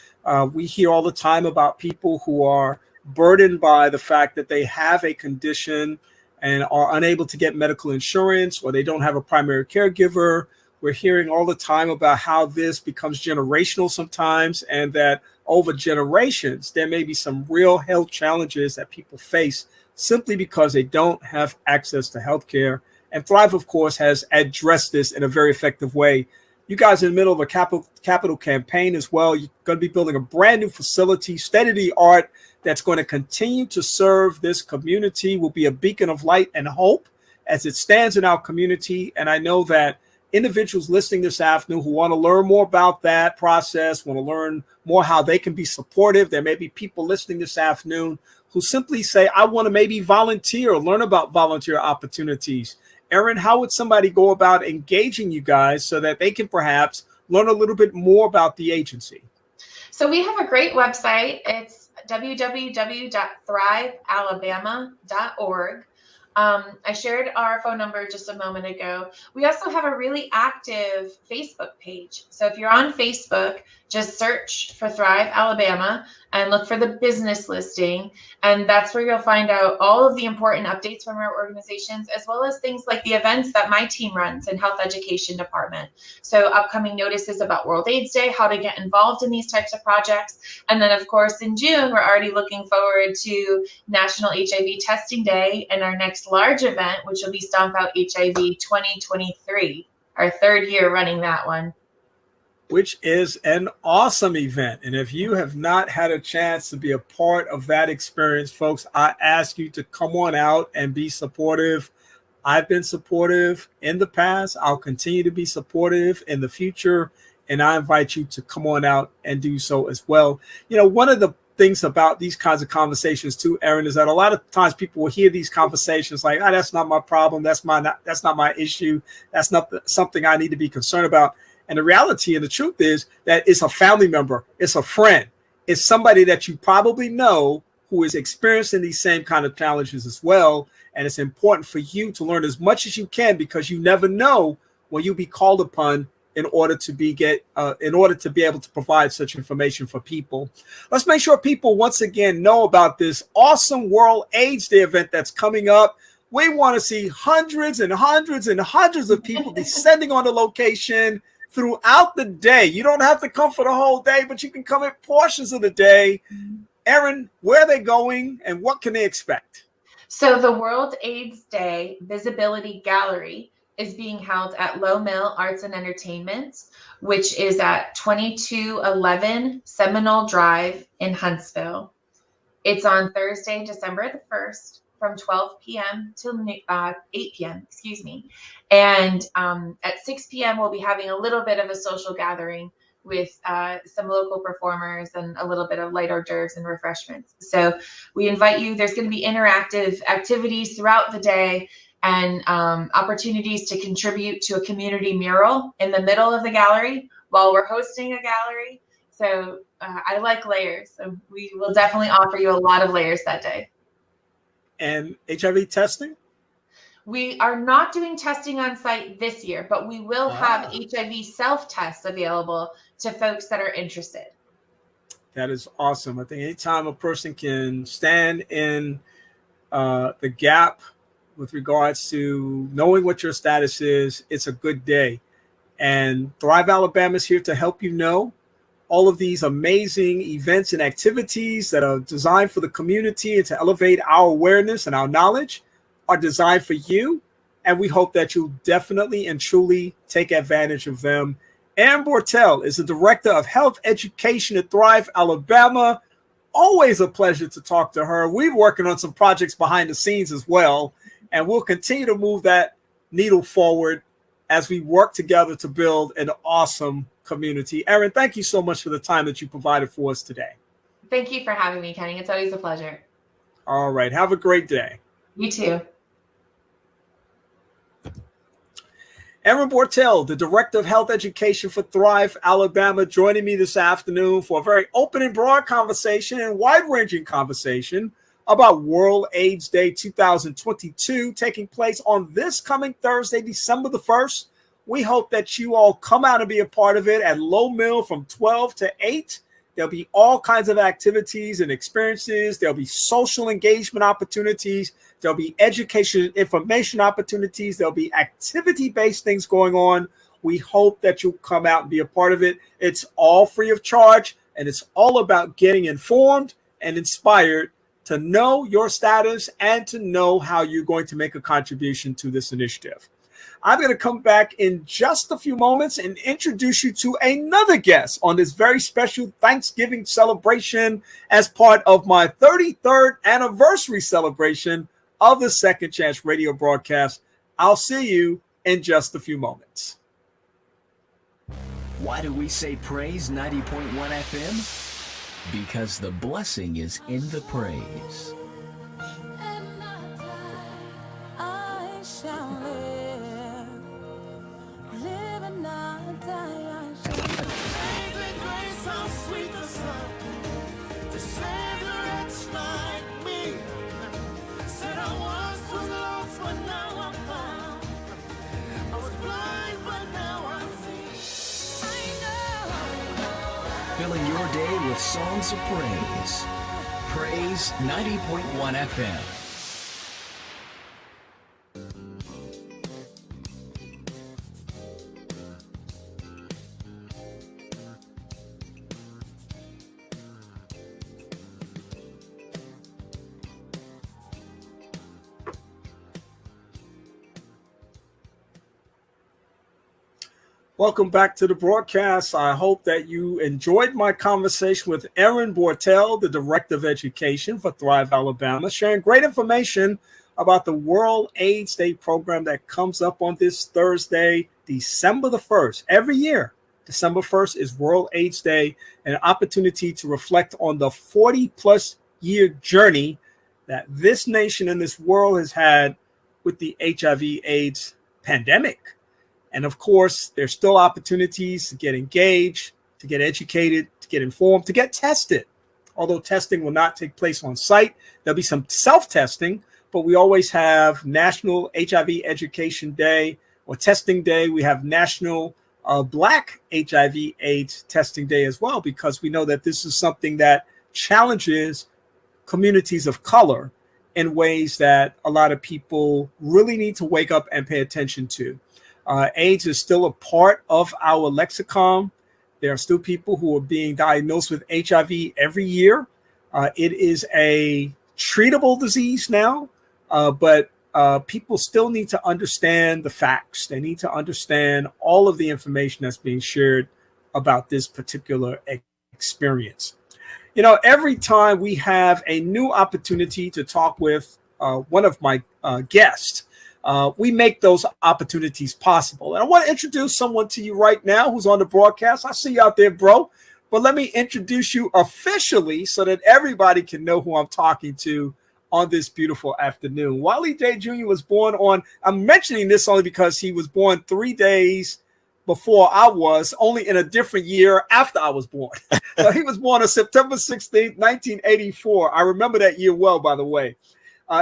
We hear all the time about people who are burdened by the fact that they have a condition and are unable to get medical insurance, or they don't have a primary caregiver. We're hearing all the time about how this becomes generational sometimes, and that over generations, there may be some real health challenges that people face simply because they don't have access to healthcare. And Thrive, of course, has addressed this in a very effective way. You guys are in the middle of a capital campaign as well. You're going to be building a brand new facility, state-of-the-art, that's going to continue to serve this community, will be a beacon of light and hope as it stands in our community. And I know that individuals listening this afternoon who want to learn more about that process, want to learn more how they can be supportive. There may be people listening this afternoon who simply say, I want to maybe volunteer or learn about volunteer opportunities. Erin, how would somebody go about engaging you guys so that they can perhaps learn a little bit more about the agency? So we have a great website. It's www.thrivealabama.org. I shared our phone number just a moment ago. We also have a really active Facebook page. So if you're on Facebook, just search for Thrive Alabama and look for the business listing. And that's where you'll find out all of the important updates from our organizations, as well as things like the events that my team runs in Health Education Department. So upcoming notices about World AIDS Day, how to get involved in these types of projects. And then, of course, in June, we're already looking forward to National HIV Testing Day and our next large event, which will be Stomp Out HIV 2023, our third year running that one. Which is an awesome event. And if you have not had a chance to be a part of that experience, folks, I ask you to come on out and be supportive. I've been supportive in the past. I'll continue to be supportive in the future. And I invite you to come on out and do so as well. You know, one of the things about these kinds of conversations too, Erin, is that a lot of times people will hear these conversations like, that's not my problem. That's not my issue. That's not something I need to be concerned about. And the reality and the truth is that it's a family member, it's a friend, it's somebody that you probably know who is experiencing these same kind of challenges as well. And it's important for you to learn as much as you can, because you never know when you'll be called upon in order to be able to provide such information for people. Let's make sure people once again know about this awesome World AIDS Day event that's coming up. We want to see hundreds and hundreds and hundreds of people descending on the location throughout the day. You don't have to come for the whole day, but you can come at portions of the day. Erin, where are they going and what can they expect? So the World AIDS Day Visibility Gallery is being held at Low Mill Arts and Entertainment, which is at 2211 Seminole Drive in Huntsville. It's on Thursday, December the 1st from 12 p.m. till 8 p.m., And at 6 p.m., we'll be having a little bit of a social gathering with some local performers and a little bit of light hors d'oeuvres and refreshments. So we invite you. There's going to be interactive activities throughout the day and opportunities to contribute to a community mural in the middle of the gallery while we're hosting a gallery. So I like layers. So we will definitely offer you a lot of layers that day. And HIV testing? We are not doing testing on site this year, but we will have HIV self-tests available to folks that are interested. That is awesome. I think anytime a person can stand in the gap with regards to knowing what your status is, it's a good day. And Thrive Alabama is here to help you know all of these amazing events and activities that are designed for the community and to elevate our awareness and our knowledge are designed for you. And we hope that you'll definitely and truly take advantage of them. Erin Bortel is the Director of Health Education at Thrive Alabama. Always a pleasure to talk to her. We're working on some projects behind the scenes as well, and we'll continue to move that needle forward as we work together to build an awesome community. Erin, thank you so much for the time that you provided for us today. Thank you for having me, Kenny. It's always a pleasure. All right. Have a great day. You too. Erin Bortel, the Director of Health Education for Thrive Alabama, joining me this afternoon for a very open and broad conversation and wide-ranging conversation about World AIDS Day 2022, taking place on this coming Thursday, December the 1st. We hope that you all come out and be a part of it at Low Mill from 12 to 8. There'll be all kinds of activities and experiences. There'll be social engagement opportunities. There'll be education and information opportunities. There'll be activity-based things going on. We hope that you'll come out and be a part of it. It's all free of charge, and it's all about getting informed and inspired to know your status and to know how you're going to make a contribution to this initiative. I'm going to come back in just a few moments and introduce you to another guest on this very special Thanksgiving celebration as part of my 33rd anniversary celebration of the Second Chance radio broadcast. I'll see you in just a few moments. Why do we say praise 90.1 FM? Because the blessing is in the praise. Filling your day with songs of praise. Praise 90.1 FM. Welcome back to the broadcast. I hope that you enjoyed my conversation with Erin Bortel, the Director of Education for Thrive Alabama, sharing great information about the World AIDS Day program that comes up on this Thursday, December the 1st. Every year, December 1st is World AIDS Day, an opportunity to reflect on the 40-plus year journey that this nation and this world has had with the HIV/AIDS pandemic. And of course, there's still opportunities to get engaged, to get educated, to get informed, to get tested. Although testing will not take place on site, there'll be some self-testing, but we always have National HIV Education Day or Testing Day. We have National Black HIV/AIDS Testing Day as well, because we know that this is something that challenges communities of color in ways that a lot of people really need to wake up and pay attention to. AIDS is still a part of our lexicon. There are still people who are being diagnosed with HIV every year. It is a treatable disease now, but people still need to understand the facts. They need to understand all of the information that's being shared about this particular experience. You know, every time we have a new opportunity to talk with one of my guests, we make those opportunities possible. And I want to introduce someone to you right now who's on the broadcast. I see you out there, bro. But let me introduce you officially so that everybody can know who I'm talking to on this beautiful afternoon. Wiley J. Jr. was born on, I'm mentioning this only because he was born 3 days before I was, only in a different year after I was born. So he was born on September 16th, 1984. I remember that year well, by the way.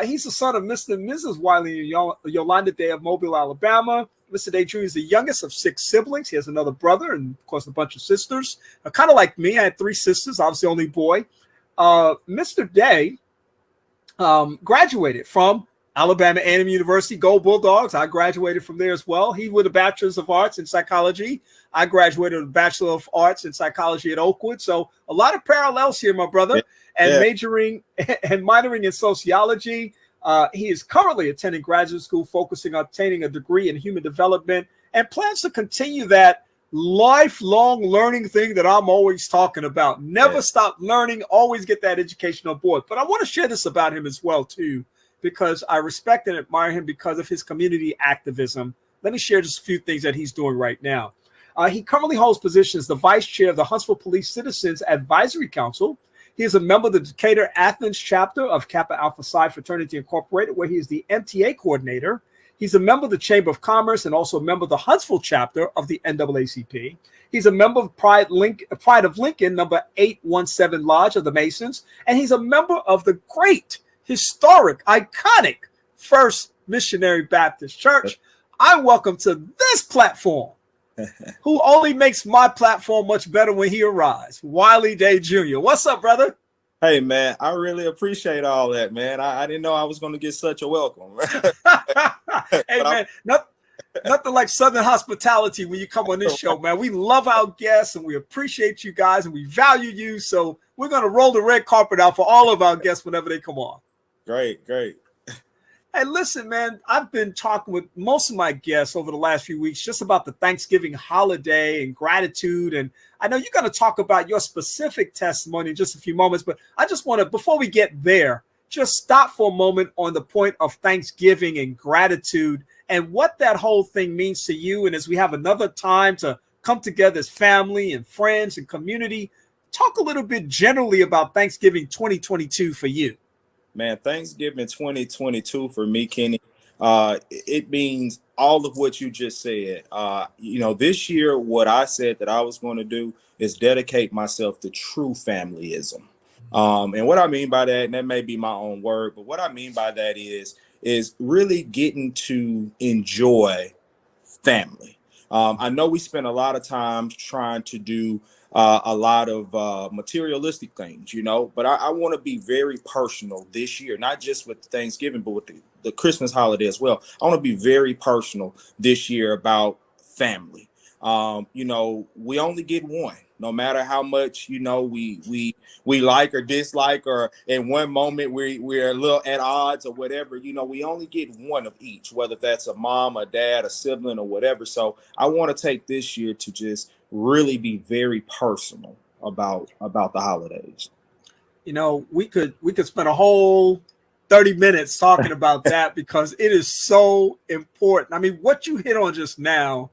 He's the son of Mr. and Mrs. Wiley and Yolanda Day of Mobile, Alabama. Mr. Day Jr. is the youngest of 6 siblings. He has another brother and, of course, a bunch of sisters. Kind of like me, I had 3 sisters. I was the only boy. Mr. Day graduated from Alabama A&M University, Go Bulldogs. I graduated from there as well. He with a Bachelor's of Arts in Psychology. I graduated with a Bachelor of Arts in Psychology at Oakwood. So a lot of parallels here, my brother. Yeah. And majoring and minoring in sociology. He is currently attending graduate school, focusing on obtaining a degree in human development, and plans to continue that lifelong learning thing that I'm always talking about. Never stop learning, always get that education on board. But I want to share this about him as well, too, because I respect and admire him because of his community activism. Let me share just a few things that he's doing right now. He currently holds positions as the vice chair of the Huntsville Police Citizens Advisory Council. He is a member of the Decatur Athens chapter of Kappa Alpha Psi Fraternity Incorporated, where he is the MTA coordinator. He's a member of the Chamber of Commerce and also a member of the Huntsville chapter of the NAACP. He's a member of Pride of Lincoln, number 817 Lodge of the Masons. And he's a member of the great, historic, iconic First Missionary Baptist Church. I welcome to this platform, who only makes my platform much better when he arrives, Wiley Day Jr. What's up, brother? Hey, man, I really appreciate all that, man. I didn't know I was going to get such a welcome. Hey, man, nothing like Southern hospitality when you come on this show, man. We love our guests, and we appreciate you guys, and we value you. So we're going to roll the red carpet out for all of our guests whenever they come on. Great. Hey, listen, man, I've been talking with most of my guests over the last few weeks just about the Thanksgiving holiday and gratitude. And I know you're going to talk about your specific testimony in just a few moments, but I just want to, before we get there, just stop for a moment on the point of Thanksgiving and gratitude and what that whole thing means to you. And as we have another time to come together as family and friends and community, talk a little bit generally about Thanksgiving 2022 for you. Man, Thanksgiving 2022 for me, Kenny, it means all of what you just said. This year, what I said that I was going to do is dedicate myself to true familyism. And what I mean by that, and that may be my own word, but what I mean by that is really getting to enjoy family. I know we spend a lot of time trying to do a lot of materialistic things, but I want to be very personal this year, not just with Thanksgiving, but with the Christmas holiday as well. I want to be very personal this year about family. We only get one, no matter how much, we like or dislike, or in one moment we're a little at odds or whatever, we only get one of each, whether that's a mom, a dad, a sibling, or whatever. So I want to take this year to just really be very personal about the holidays. We could spend a whole 30 minutes talking about that because it is so important. I mean, what you hit on just now,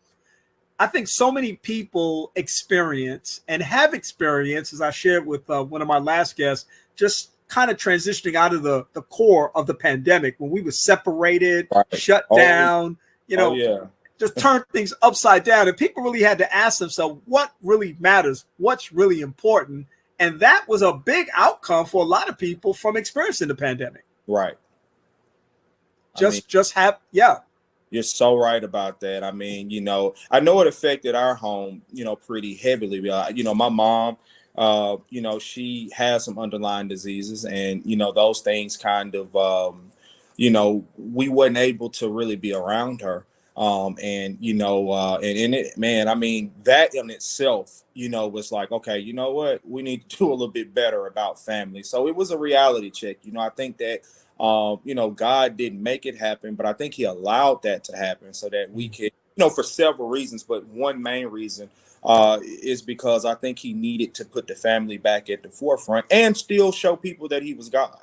I think so many people experience and have experienced, as I shared with one of my last guests, just kind of transitioning out of the core of the pandemic when we were separated, right, shut down, just turned things upside down. And people really had to ask themselves, what really matters? What's really important? And that was a big outcome for a lot of people from experiencing the pandemic. Right. You're so right about that. I mean, I know it affected our home, pretty heavily. My mom, she has some underlying diseases, and, those things kind of, we wasn't able to really be around her. And in it, man, I mean, that in itself, was like, okay, you know what, we need to do a little bit better about family. So it was a reality check. I think that, God didn't make it happen, but I think he allowed that to happen so that we could, for several reasons, but one main reason is because I think he needed to put the family back at the forefront and still show people that he was God,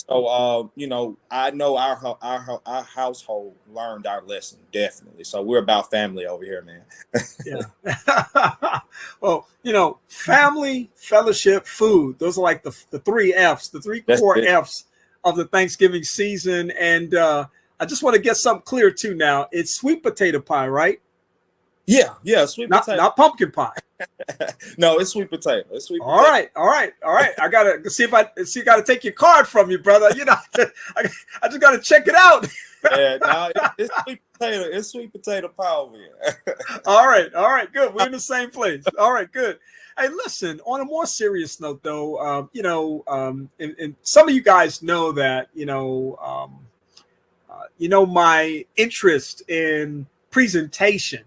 So, I know our household learned our lesson, definitely. So we're about family over here, man. Yeah. Well, family, fellowship, food. Those are like the three F's, the three core F's of the Thanksgiving season. And I just want to get something clear too now. It's sweet potato pie, right? Yeah, sweet potato. Not pumpkin pie. No, it's sweet potato. It's sweet potato. All right. I gotta see gotta take your card from you, brother. I just gotta check it out. It's sweet potato. It's sweet potato pie over here. All right, good. We're in the same place. All right, good. Hey, listen, on a more serious note, though, and some of you guys know that, my interest in presentation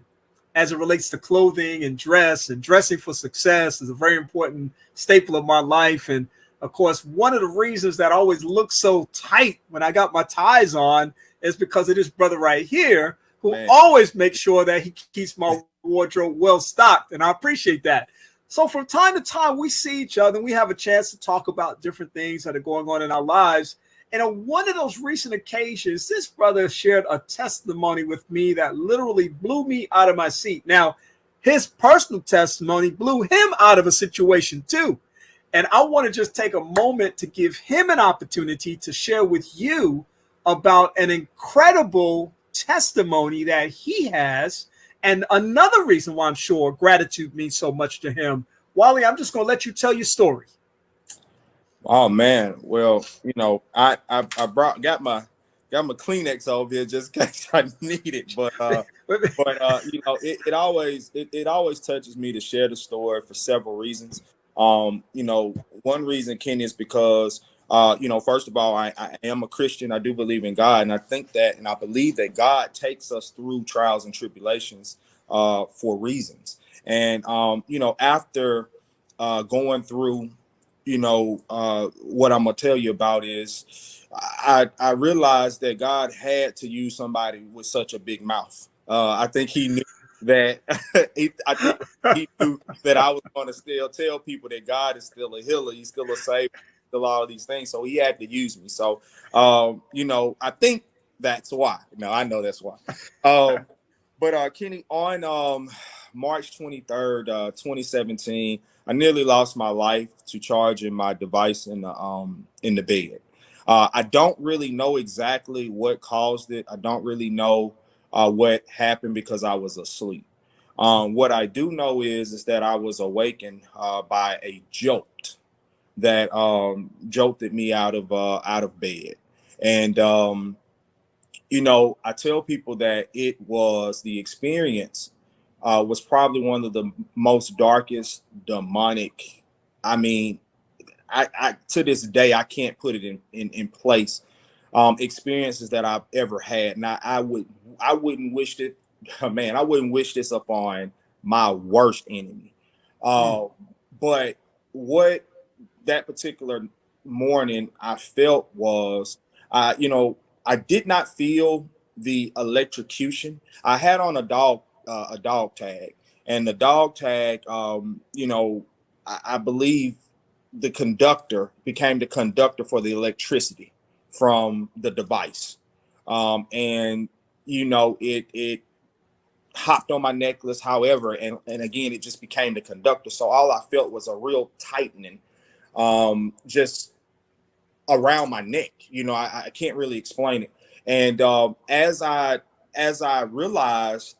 as it relates to clothing and dress and dressing for success is a very important staple of my life. And of course, one of the reasons that I always look so tight when I got my ties on is because of this brother right here who always makes sure that he keeps my wardrobe well stocked. And I appreciate that. So from time to time, we see each other and we have a chance to talk about different things that are going on in our lives. And on one of those recent occasions, this brother shared a testimony with me that literally blew me out of my seat. Now, his personal testimony blew him out of a situation too. And I want to just take a moment to give him an opportunity to share with you about an incredible testimony that he has. And another reason why I'm sure gratitude means so much to him. Wiley, I'm just going to let you tell your story. Oh man, well, I got my Kleenex over here just in case I need it, but it always touches me to share the story for several reasons. One reason, Kenny, is because first of all, I am a Christian. I do believe in God, and I think that, and I believe that God takes us through trials and tribulations for reasons. And after going through what I'm gonna tell you about is I realized that God had to use somebody with such a big mouth. I think he knew that I think he knew that I was going to still tell people that God is still a healer, he's still a savior, still all of these things. So he had to use me. So I think that's why. No, I know that's why. But Kenny, on March 23rd, 2017, I nearly lost my life to charging my device in the bed. I don't really know exactly what caused it. I don't really know what happened because I was asleep. What I do know is that I was awakened by a jolt that jolted me out of bed. And I tell people that it was the experience was probably one of the most darkest demonic. I mean, I to this day I can't put it in place. Experiences that I've ever had. Now I wouldn't wish it, man. I wouldn't wish this upon my worst enemy. But what that particular morning I felt was, I did not feel the electrocution. I had on a dog tag, and the dog tag, I believe the conductor became the conductor for the electricity from the device. And it hopped on my necklace, however, and again, it just became the conductor. So all I felt was a real tightening, just around my neck. I can't really explain it. And as I realized,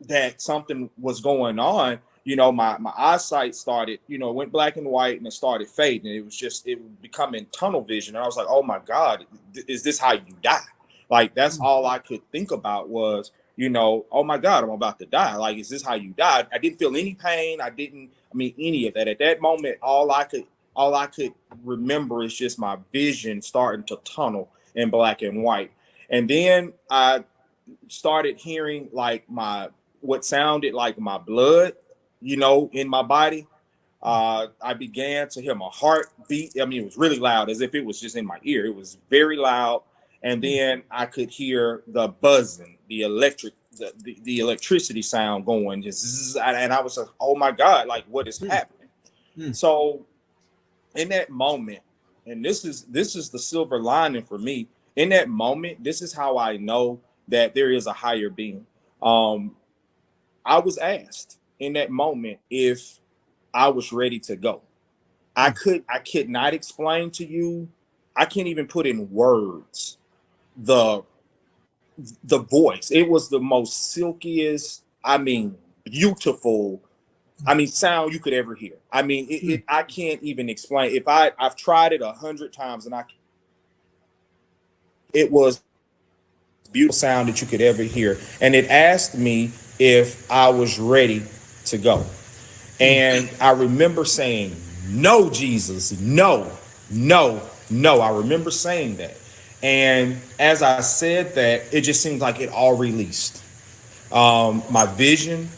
that something was going on, my eyesight started, went black and white, and it started fading. It was becoming tunnel vision. And I was like, oh my God, is this how you die? Like, that's all I could think about was, oh my God, I'm about to die. Like, is this how you die? I didn't feel any pain. Any of that. At that moment, all I could remember is just my vision starting to tunnel in black and white. And then I started hearing like what sounded like my blood, in my body. I began to hear my heart beat. It was really loud, as if it was just in my ear. It was very loud. And then I could hear the buzzing, the electricity sound going, just, and I was like, oh my God, like, what is happening? So in that moment, and this is the silver lining for me, in that moment, this is how I know that there is a higher being. I was asked in that moment if I was ready to go. I could not explain to you. I can't even put in words the voice. It was the most silkiest, beautiful, sound you could ever hear. I can't even explain. I've tried it 100 times, and it was beautiful sound that you could ever hear. And it asked me if I was ready to go. And I remember saying, no, Jesus, no. I remember saying that. And as I said that, it just seemed like it all released. My vision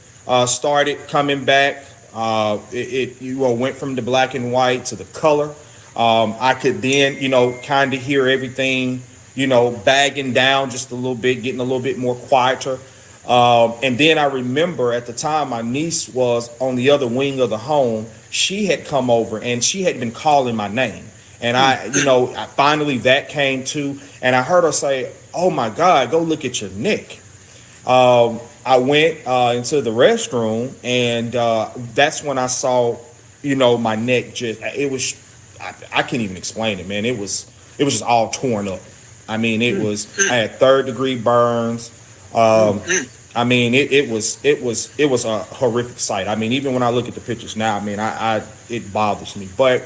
started coming back. It went from the black and white to the color. I could then, kind of hear everything, bagging down just a little bit, getting a little bit more quieter. And then I remember at the time my niece was on the other wing of the home. She had come over and she had been calling my name. And I finally that came to, and I heard her say, oh my God, go look at your neck. I went into the restroom, and that's when I saw, my neck I can't even explain it, man. It was just all torn up. I had 3rd-degree burns. It was a horrific sight. Even when I look at the pictures now, it bothers me. But,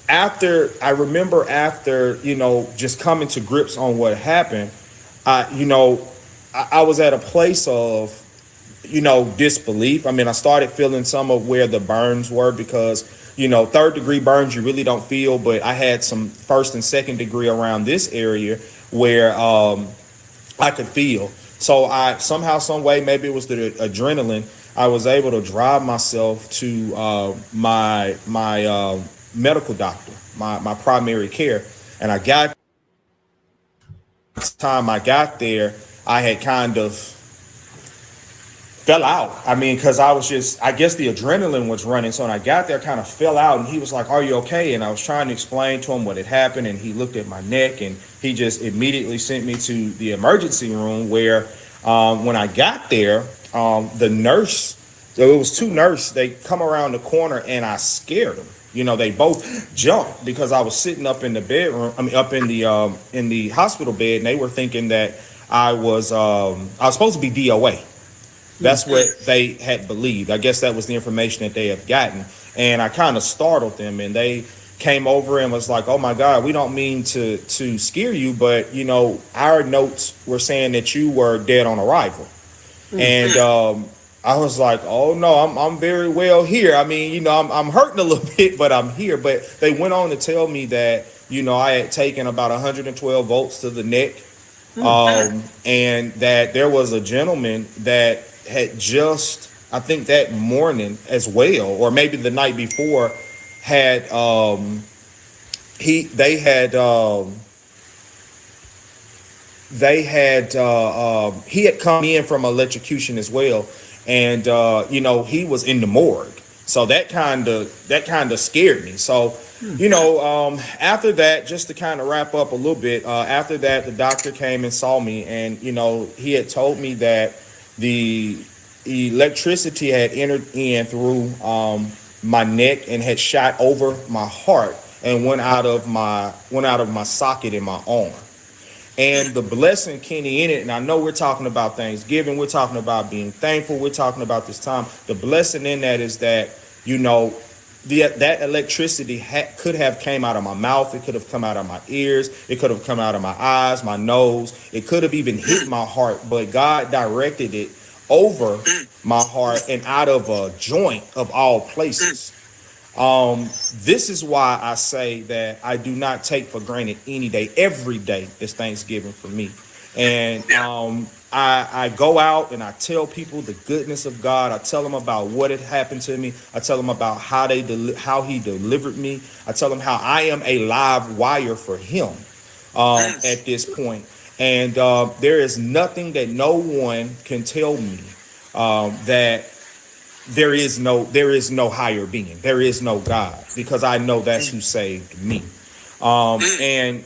after just coming to grips on what happened, I was at a place of, disbelief. I started feeling some of where the burns were because, 3rd-degree burns you really don't feel, but I had some 1st and 2nd degree around this area where I could feel. So I somehow, some way, maybe it was the adrenaline, I was able to drive myself to my medical doctor, my primary care, and I got. Time I got there, I had kind of fell out. I mean, because I guess the adrenaline was running. So when I got there, I kind of fell out, and he was like, "Are you okay?" And I was trying to explain to him what had happened, and he looked at my neck, and he just immediately sent me to the emergency room where when I got there, the nurse, so it was two nurses, they come around the corner, and I scared them. You know, they both jumped because I was sitting up in the bedroom. I mean, up in the hospital bed, and they were thinking that I was supposed to be DOA. That's what they had believed. I guess that was the information that they have gotten, and I kind of startled them, and they came over and was like, "Oh my God, we don't mean to scare you, but you know, our notes were saying that you were dead on arrival," and I was like, "Oh no, I'm very well here. I mean, you know, I'm hurting a little bit, but I'm here." But they went on to tell me that, you know, I had taken about 112 volts to the neck, and that there was a gentleman that had just, I think that morning as well, or maybe the night before, had he had come in from electrocution as well. And you know, he was in the morgue, so that kind of scared me. So, you know, after that, just to kind of wrap up a little bit, after that, the doctor came and saw me, and you know, he had told me that the electricity had entered in through my neck and had shot over my heart and went out of my socket in my arm. And the blessing, Kenny, in it, and I know we're talking about Thanksgiving, we're talking about being thankful, we're talking about this time. The blessing in that is that, you know, that electricity could have came out of my mouth, it could have come out of my ears, it could have come out of my eyes, my nose, it could have even hit my heart, but God directed it over my heart and out of a joint of all places. This is why I say that I do not take for granted any day. Every day is Thanksgiving for me. And I go out and I tell people the goodness of God. I tell them about what had happened to me. I tell them about how he delivered me. I tell them how I am a live wire for him at this point. And there is nothing that no one can tell me that there is no higher being. There is no God, because I know that's who saved me. And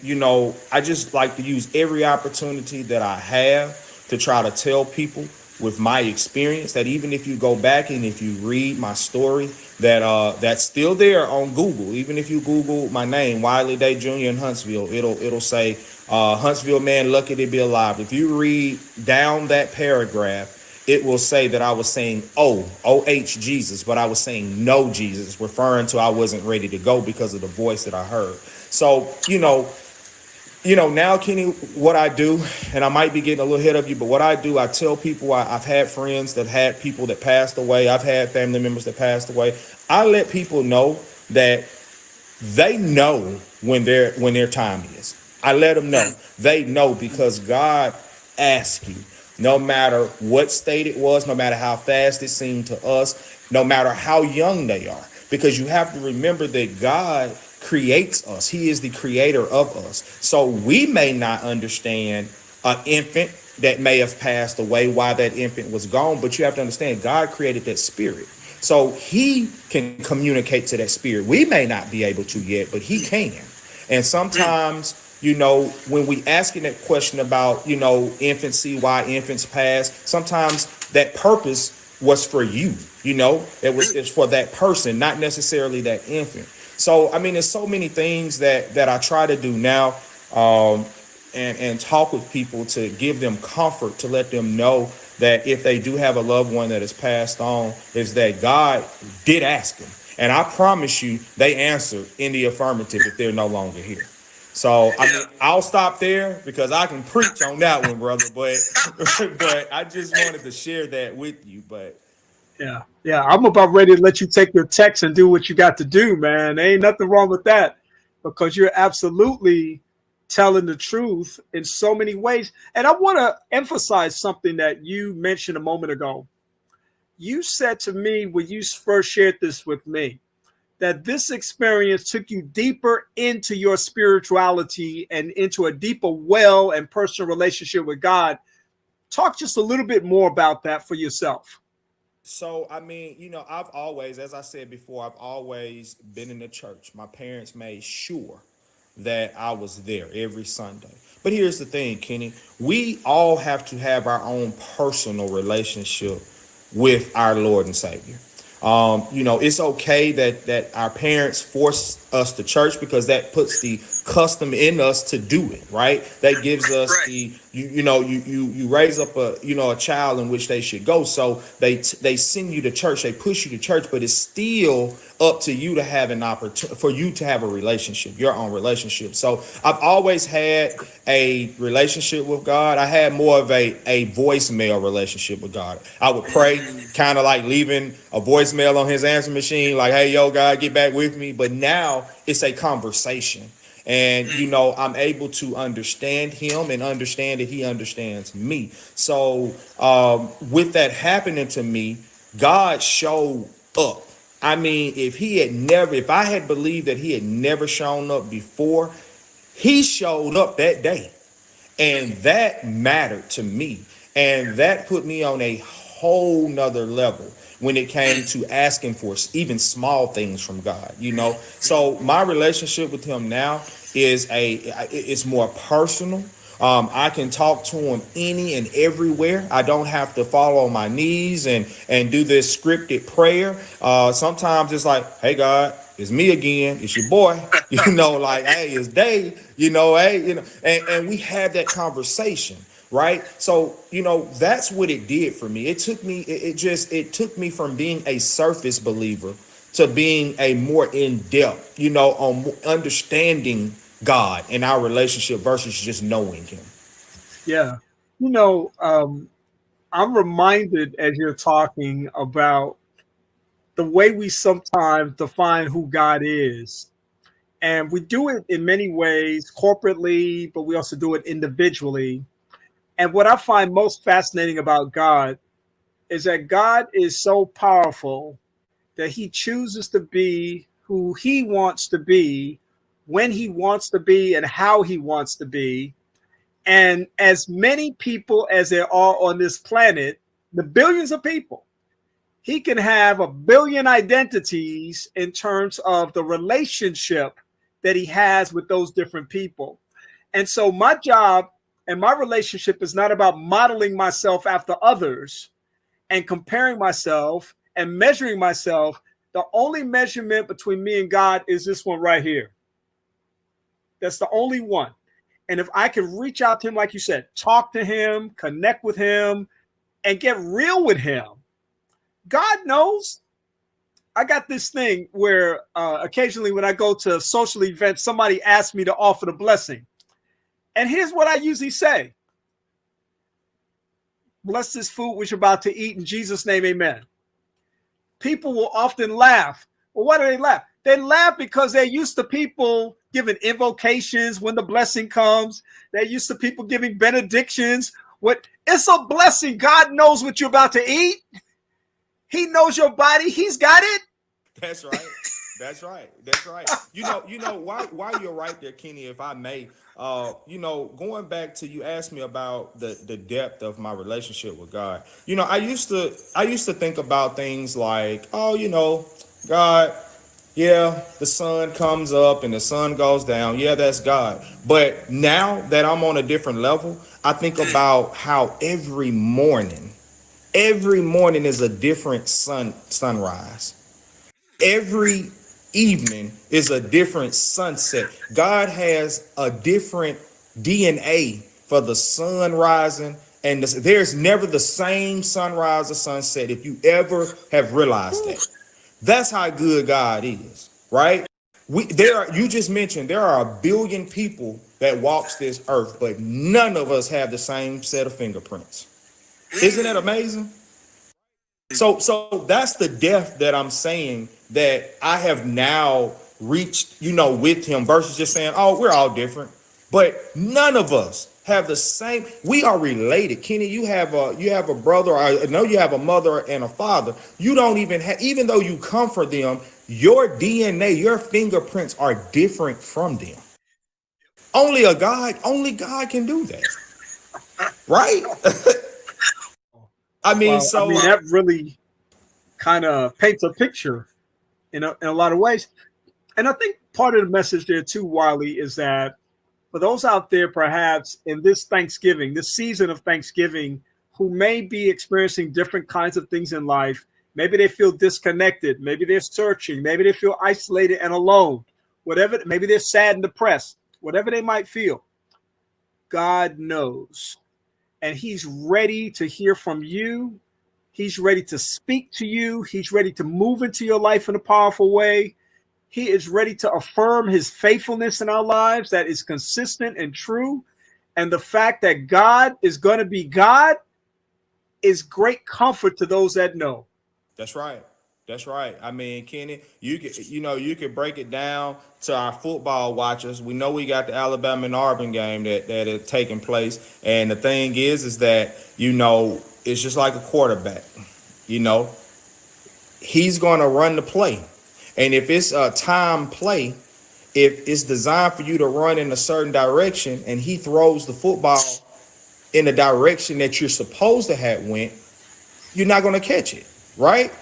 you know, I just like to use every opportunity that I have to try to tell people with my experience that even if you go back and if you read my story, that that's still there on Google. Even if you Google my name, Wiley Day Jr. in Huntsville, it'll say Huntsville man lucky to be alive. If you read down that paragraph, it will say that I was saying O-H Jesus, but I was saying no Jesus, referring to I wasn't ready to go because of the voice that I heard. So, you know, now, Kenny, what I do, and I might be getting a little ahead of you, but what I do, I tell people, I've had friends that had people that passed away. I've had family members that passed away. I let people know that they know when their time is. I let them know. They know because God asked you. No matter what state it was, no matter how fast it seemed to us, no matter how young they are, because you have to remember that God creates us. He is the creator of us. So we may not understand an infant that may have passed away, why that infant was gone, but you have to understand God created that spirit. So he can communicate to that spirit. We may not be able to yet, but he can. And sometimes, you know, when we asking that question about, you know, infancy, why infants pass, sometimes that purpose was for you, you know, it's for that person, not necessarily that infant. So, I mean, there's so many things that I try to do now and talk with people to give them comfort, to let them know that if they do have a loved one that has passed on, is that God did ask them. And I promise you, they answered in the affirmative if they're no longer here. So I mean, I'll stop there because I can preach on that one, brother. But I just wanted to share that with you. But yeah, I'm about ready to let you take your text and do what you got to do, man. There ain't nothing wrong with that, because you're absolutely telling the truth in so many ways. And I want to emphasize something that you mentioned a moment ago. you said to me when you first shared this with me, that this experience took you deeper into your spirituality and into a deeper well and personal relationship with God. Talk just a little bit more about that for yourself. So, I mean, you know, I've always, as I said before, I've always been in the church. My parents made sure that I was there every Sunday. But here's the thing, Kenny, we all have to have our own personal relationship with our Lord and Savior. You know, it's okay that our parents force us to church because that puts the custom in us to do it, right? That gives us the, you raise up a child in which they should go. So they send you to church, they push you to church, but it's still up to you to have an opportunity for you to have a relationship, your own relationship. So I've always had a relationship with God. I had more of a voicemail relationship with God. I would pray, kind of like leaving a voicemail on his answer machine, like, hey, yo, God, get back with me. But now it's a conversation. And, you know, I'm able to understand him and understand that he understands me. So with that happening to me, God showed up. I mean, if I had believed that he had never shown up before, he showed up that day. And that mattered to me. And that put me on a whole nother level when it came to asking for even small things from God, you know. So my relationship with him now it's more personal. I can talk to him any and everywhere. I don't have to fall on my knees and do this scripted prayer. Sometimes it's like, hey, God, it's me again. It's your boy. You know, like, hey, it's Dave. You know, hey, you know, and we had that conversation. Right. So, you know, that's what it did for me. It took me from being a surface believer to being a more in-depth, you know, on understanding God and our relationship versus just knowing him. Yeah. You know, I'm reminded as you're talking about the way we sometimes define who God is. And we do it in many ways, corporately, but we also do it individually. And what I find most fascinating about God is that God is so powerful that he chooses to be who he wants to be, when he wants to be, and how he wants to be. And as many people as there are on this planet, the billions of people, he can have a billion identities in terms of the relationship that he has with those different people. And so my job and my relationship is not about modeling myself after others and comparing myself and measuring myself. The only measurement between me and God is this one right here. That's the only one. And if I can reach out to him, like you said, talk to him, connect with him, and get real with him, God knows. I got this thing where occasionally when I go to social events, somebody asks me to offer the blessing. And here's what I usually say. Bless this food which you're about to eat in Jesus' name, amen. People will often laugh. Well, why do they laugh? They laugh because they're used to people giving invocations when the blessing comes. They're used to people giving benedictions. It's a blessing. God knows what you're about to eat. He knows your body. He's got it. That's right. That's right. That's right. You know, why you're right there, Kenny, if I may, you know, going back to, you asked me about the depth of my relationship with God. You know, I used to think about things like, oh, you know, God, yeah, the sun comes up and the sun goes down. Yeah, that's God. But now that I'm on a different level, I think about how every morning is a different sunrise. Every evening is a different sunset. God has a different DNA for the sun rising, and there's never the same sunrise or sunset, if you ever have realized that. That's how good God is, right? You just mentioned there are a billion people that walks this earth, but none of us have the same set of fingerprints. Isn't that amazing? So that's the depth that I'm saying that I have now reached, you know, with him, versus just saying, oh, we're all different. But none of us have the same. We are related. Kenny, you have a brother. I know you have a mother and a father. You don't even have, even though you come from them, your DNA, your fingerprints are different from them. Only God can do that. Right? I mean, that really kind of paints a picture in a lot of ways. And I think part of the message there too, Wiley, is that for those out there, perhaps in this Thanksgiving, this season of Thanksgiving, who may be experiencing different kinds of things in life, maybe they feel disconnected, maybe they're searching, maybe they feel isolated and alone, whatever, maybe they're sad and depressed, whatever they might feel, God knows. And he's ready to hear from you. He's ready to speak to you. He's ready to move into your life in a powerful way. He is ready to affirm his faithfulness in our lives that is consistent and true. And the fact that God is going to be God is great comfort to those that know. That's right. That's right. I mean, Kenny, you could break it down to our football watchers. We know we got the Alabama and Auburn game that is taking place. And the thing is that, it's just like a quarterback. He's going to run the play. And if it's a time play, if it's designed for you to run in a certain direction and he throws the football in the direction that you're supposed to have went, you're not going to catch it, right?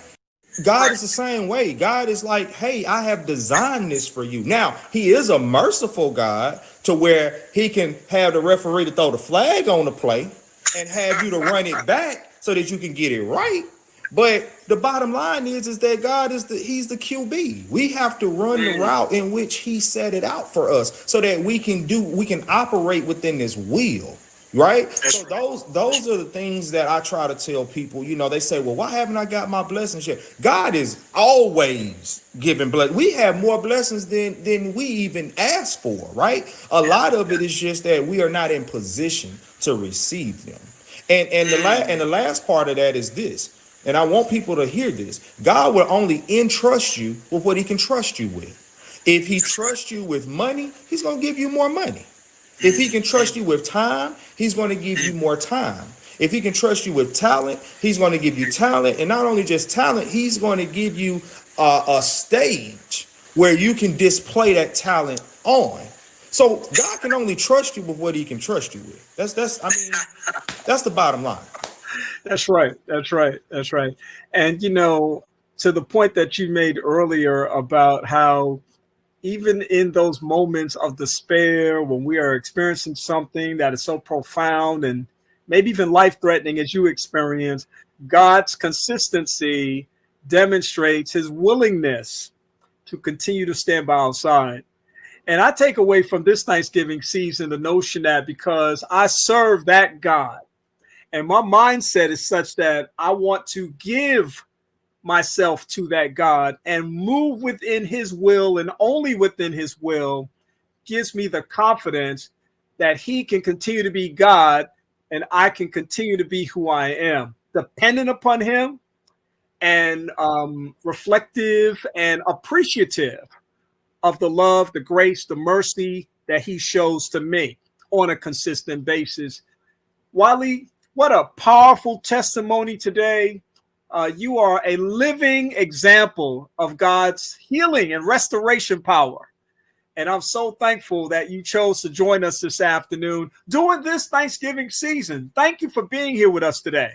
God is the same way. God is like, hey, I have designed this for you. Now, he is a merciful God to where he can have the referee to throw the flag on the play and have you to run it back so that you can get it right. But the bottom line is that God he's the QB. We have to run the route in which he set it out for us so that we can operate within this wheel. Right. So those are the things that I try to tell people. They say, well, why haven't I got my blessings yet? God is always giving blessings. We have more blessings than we even ask for. Right. A lot of it is just that we are not in position to receive them. And the last part of that is this. And I want people to hear this. God will only entrust you with what he can trust you with. If he trusts you with money, he's going to give you more money. If he can trust you with time, he's going to give you more time. If he can trust you with talent, he's going to give you talent. And not only just talent, he's going to give you a stage where you can display that talent on. So God can only trust you with what he can trust you with. That's the bottom line. That's right. And, to the point that you made earlier about how even in those moments of despair, when we are experiencing something that is so profound and maybe even life-threatening as you experience, God's consistency demonstrates his willingness to continue to stand by our side. And I take away from this Thanksgiving season the notion that because I serve that God, and my mindset is such that I want to give myself to that God and move within his will and only within his will, gives me the confidence that he can continue to be God and I can continue to be who I am, dependent upon him and reflective and appreciative of the love, the grace, the mercy that he shows to me on a consistent basis. Wiley, what a powerful testimony today. You are a living example of God's healing and restoration power. And I'm so thankful that you chose to join us this afternoon during this Thanksgiving season. Thank you for being here with us today.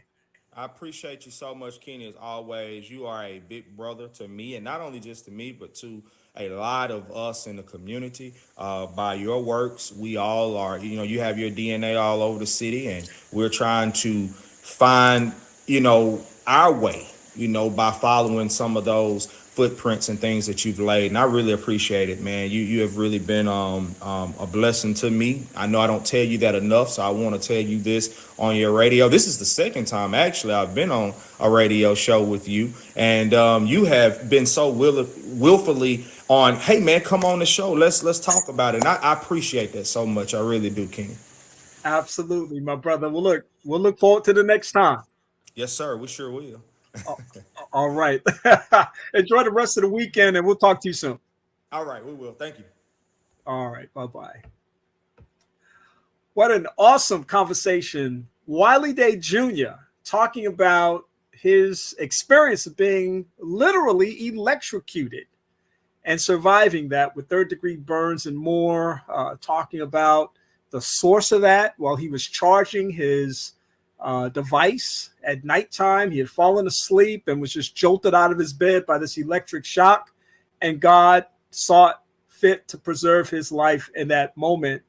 I appreciate you so much, Kenny, as always. You are a big brother to me, and not only just to me, but to a lot of us in the community. By your works, we all are, you have your DNA all over the city, and we're trying to find, our way, by following some of those footprints and things that you've laid. And I really appreciate it, man. You have really been a blessing to me. I know I don't tell you that enough, so I want to tell you this on your radio. This is the second time, actually, I've been on a radio show with you. And you have been so willfully on, hey, man, come on the show. Let's talk about it. And I appreciate that so much. I really do, Kenny. Absolutely, my brother. Well, we'll look forward to the next time. Yes, sir. We sure will. All right. Enjoy the rest of the weekend, and we'll talk to you soon. All right. We will. Thank you. All right. Bye-bye. What an awesome conversation. Wiley Day Jr. talking about his experience of being literally electrocuted and surviving that with third-degree burns and more, talking about the source of that while he was charging his device at nighttime. He had fallen asleep and was just jolted out of his bed by this electric shock, and God saw fit to preserve his life in that moment.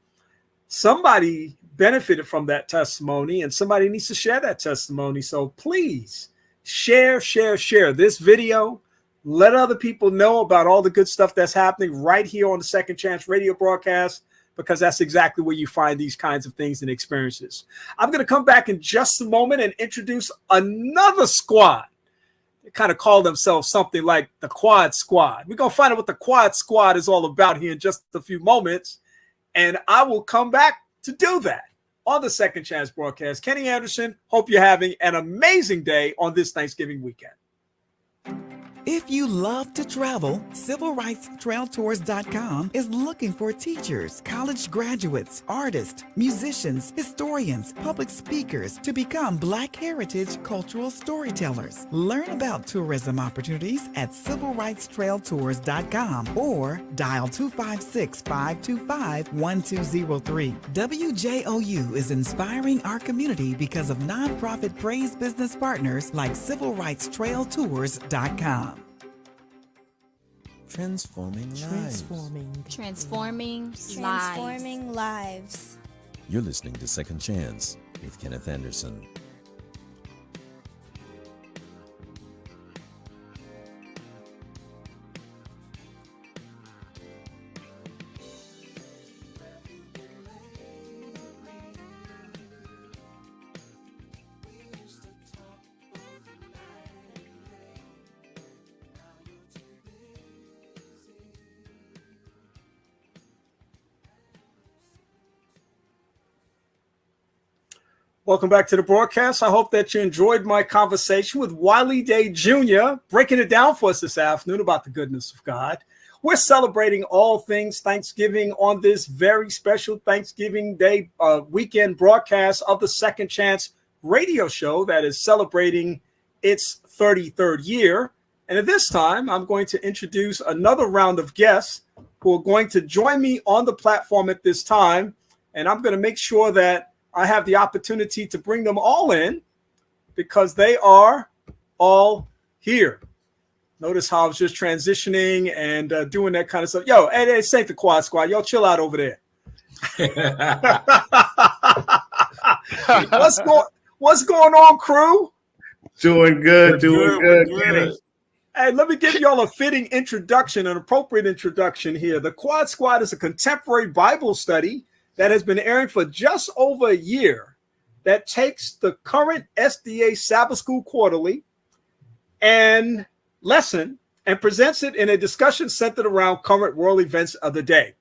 Somebody benefited from that testimony, and somebody needs to share that testimony. So please share this video. Let other people know about all the good stuff that's happening right here on the Second Chance radio broadcast, because that's exactly where you find these kinds of things and experiences. I'm going to come back in just a moment and introduce another squad. They kind of call themselves something like the Quad Squad. We're going to find out what the Quad Squad is all about here in just a few moments, and I will come back to do that on the Second Chance broadcast. Kenny Anderson, hope you're having an amazing day on this Thanksgiving weekend. If you love to travel, CivilRightsTrailTours.com is looking for teachers, college graduates, artists, musicians, historians, public speakers to become Black heritage cultural storytellers. Learn about tourism opportunities at CivilRightsTrailTours.com or dial 256-525-1203. WJOU is inspiring our community because of nonprofit praise business partners like CivilRightsTrailTours.com. Transforming lives. Transforming lives. You're listening to Second Chance with Kenneth Anderson. Welcome back to the broadcast. I hope that you enjoyed my conversation with Wiley Day Jr., breaking it down for us this afternoon about the goodness of God. We're celebrating all things Thanksgiving on this very special Thanksgiving Day weekend broadcast of the Second Chance radio show that is celebrating its 33rd year. And at this time, I'm going to introduce another round of guests who are going to join me on the platform at this time. And I'm going to make sure that I have the opportunity to bring them all in because they are all here. Notice how I was just transitioning and doing that kind of stuff. Yo, hey, this ain't the Quad Squad. Y'all chill out over there. What's going on, crew? Doing good. Kenny. Hey, let me give y'all a fitting introduction, an appropriate introduction here. The Quad Squad is a contemporary Bible study that has been airing for just over a year that takes the current SDA Sabbath School Quarterly and lesson and presents it in a discussion centered around current world events of the day.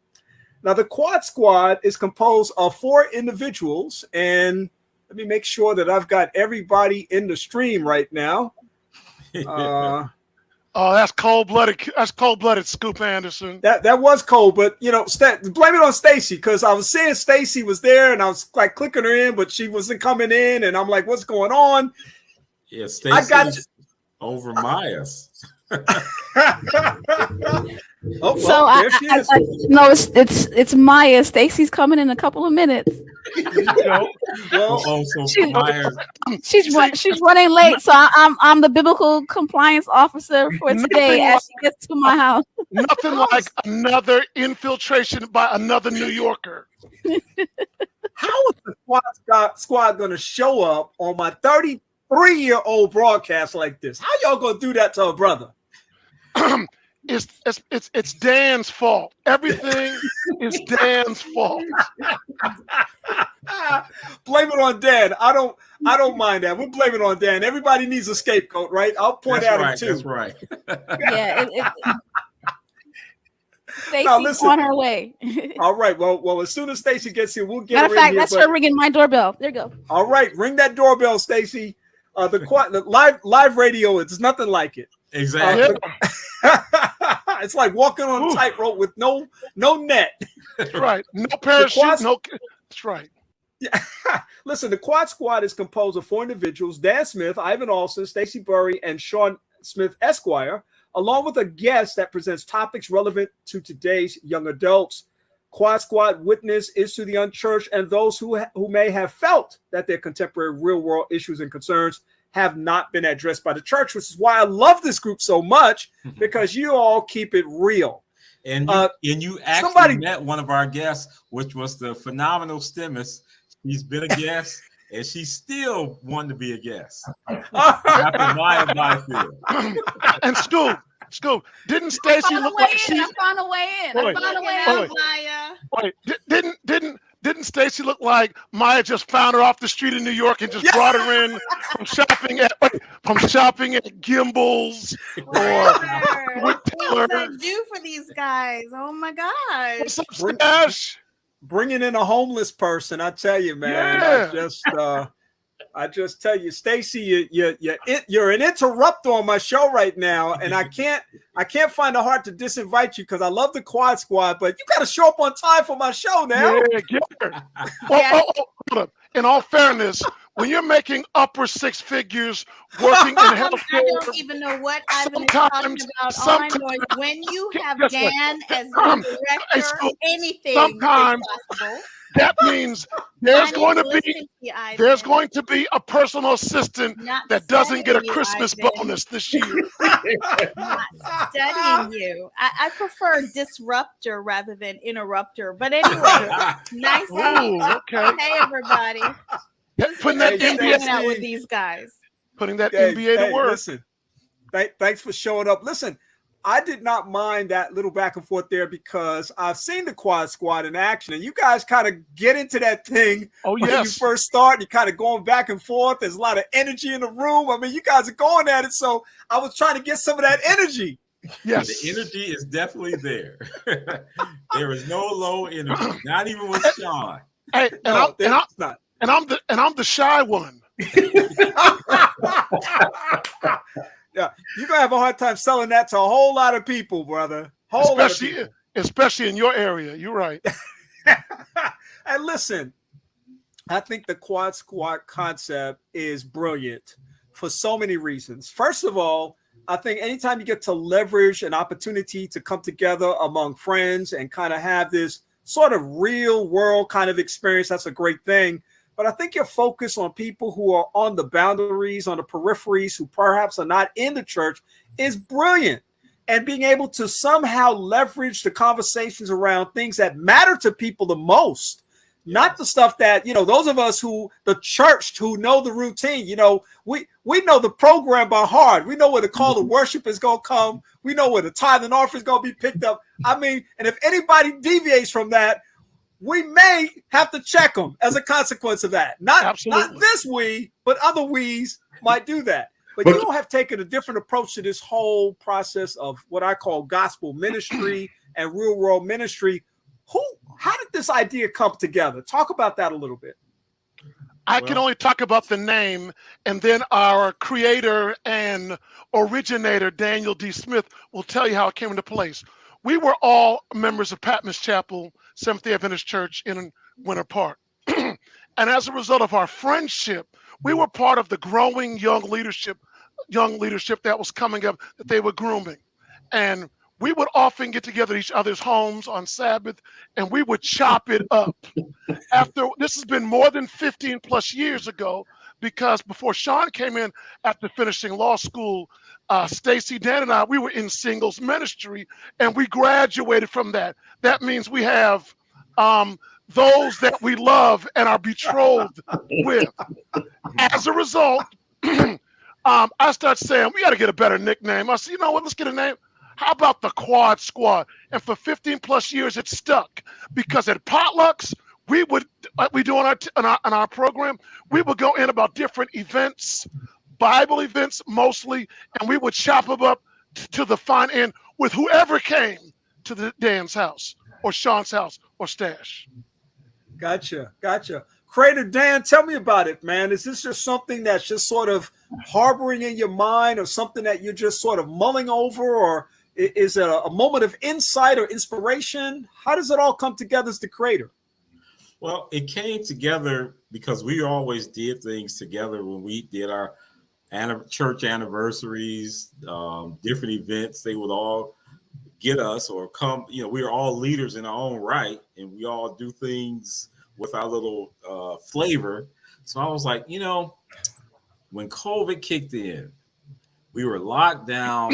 Now, the Quad Squad is composed of 4 individuals, and let me make sure that I've got everybody in the stream right now. Oh, that's cold-blooded. That's cold-blooded, Scoop Anderson. That was cold, but blame it on Stacey, because I was seeing Stacey was there, and I was like clicking her in, but she wasn't coming in, and I'm like, "What's going on?" Yeah, Stacey's over Myers. There she is. No, it's Maya. Stacey's coming in a couple of minutes. She's running late, so I'm the biblical compliance officer for today as she gets to my house. Nothing like another infiltration by another New Yorker. How is the squad going to show up on my 33-year-old broadcast like this? How y'all going to do that to a brother? It's Dan's fault. Everything is Dan's fault. Blame it on Dan. I don't mind that. We'll blame it on Dan. Everybody needs a scapegoat, right? I'll point at him too. That's right. Yeah. Stacey's on her way. All right. Well, as soon as Stacey gets here, we'll get Matter her of fact, in here. that's her ringing my doorbell. There you go. All right, ring that doorbell, Stacey. The live radio, it's nothing like it. Exactly. It's like walking on a tightrope with no net. That's right. No parachute. That's right. Yeah. Listen, the Quad Squad is composed of 4 individuals: Dan Smith, Ivan Allston, Stacey Burey, and Shawn Smith Esquire, along with a guest that presents topics relevant to today's young adults. Quad Squad witness is to the unchurched and those who may have felt that their contemporary real-world issues and concerns have not been addressed by the church, which is why I love this group so much, because you all keep it real. And you actually met one of our guests, which was the phenomenal Stimmus. She's been a guest, and she still wanted to be a guest. After Maya Byfield. And Scoop, didn't Stacey look like she? I found a way in. I found a way out, Maya. Wait, didn't Stacey look like Maya just found her off the street in New York and just brought her in from shopping at Gimbel's or what did I do for these guys? Oh my gosh! What's up, Stash? Bringing in a homeless person, I tell you, man. Yeah. I just tell you, Stacey, you're an interrupter on my show right now, and I can't find the heart to disinvite you because I love the Quad Squad, but you got to show up on time for my show now. Yeah, hold up. In all fairness, when you're making upper 6 figures working in healthcare, I don't even know what Ivan is talking about. All I know is when you have Dan as the director, anything is possible. That means there's going to be a personal assistant that doesn't get a Christmas bonus this year. Not studying you. I prefer disruptor rather than interrupter. But anyway, nice to meet you. Okay. Hey, everybody. Putting that NBA out with these guys. Putting that NBA to work. Listen, thanks for showing up. Listen, I did not mind that little back and forth there because I've seen the Quad Squad in action, and you guys kind of get into that thing when you first start. You're kind of going back and forth. There's a lot of energy in the room. I mean, you guys are going at it, so I was trying to get some of that energy. Yes, the energy is definitely there. There is no low energy, not even with Shawn. Hey, I'm the shy one. Yeah, you're gonna have a hard time selling that to a whole lot of people, brother. Especially in your area. You're right. And listen, I think the Quad Squad concept is brilliant for so many reasons. First of all, I think anytime you get to leverage an opportunity to come together among friends and kind of have this sort of real world kind of experience, that's a great thing. But I think your focus on people who are on the boundaries, on the peripheries, who perhaps are not in the church is brilliant. And being able to somehow leverage the conversations around things that matter to people the most, not the stuff that, those of us who know the routine, we know the program by heart. We know where the call to worship is going to come. We know where the tithe and offering is going to be picked up. I mean, and if anybody deviates from that, we may have to check them as a consequence of that. Not this we, but other we's might do that. But you all have taken a different approach to this whole process of what I call gospel ministry and real world ministry. How did this idea come together? Talk about that a little bit. I can only talk about the name, and then our creator and originator, Daniel D. Smith, will tell you how it came into place. We were all members of Patmos Chapel, Seventh-day Adventist Church in Winter Park. And as a result of our friendship, we were part of the growing young leadership that was coming up that they were grooming. And we would often get together at each other's homes on Sabbath, and we would chop it up. This has been more than 15 plus years ago, because before Shawn came in after finishing law school, Stacey, Dan, and I, we were in singles ministry, and we graduated from that. That means we have those that we love and are betrothed with. As a result, I started saying, we got to get a better nickname. I said, you know what, let's get a name. How about the Quad Squad? And for 15 plus years, it stuck, because at potlucks, we would, like we do on our program, we would go in about different events, Bible events mostly, and we would chop them up to the fine end with whoever came to the Dan's house or Shawn's house or Stash. Gotcha. Creator Dan, tell me about it, man. Is this just something that's just sort of harboring in your mind, or something that you're just sort of mulling over, or is it a moment of insight or inspiration? How does it all come together as the creator? Well, it came together because we always did things together when we did our church anniversaries, different events. They would all get us or come. We are all leaders in our own right, and we all do things with our little flavor. So I was like, when COVID kicked in, we were locked down,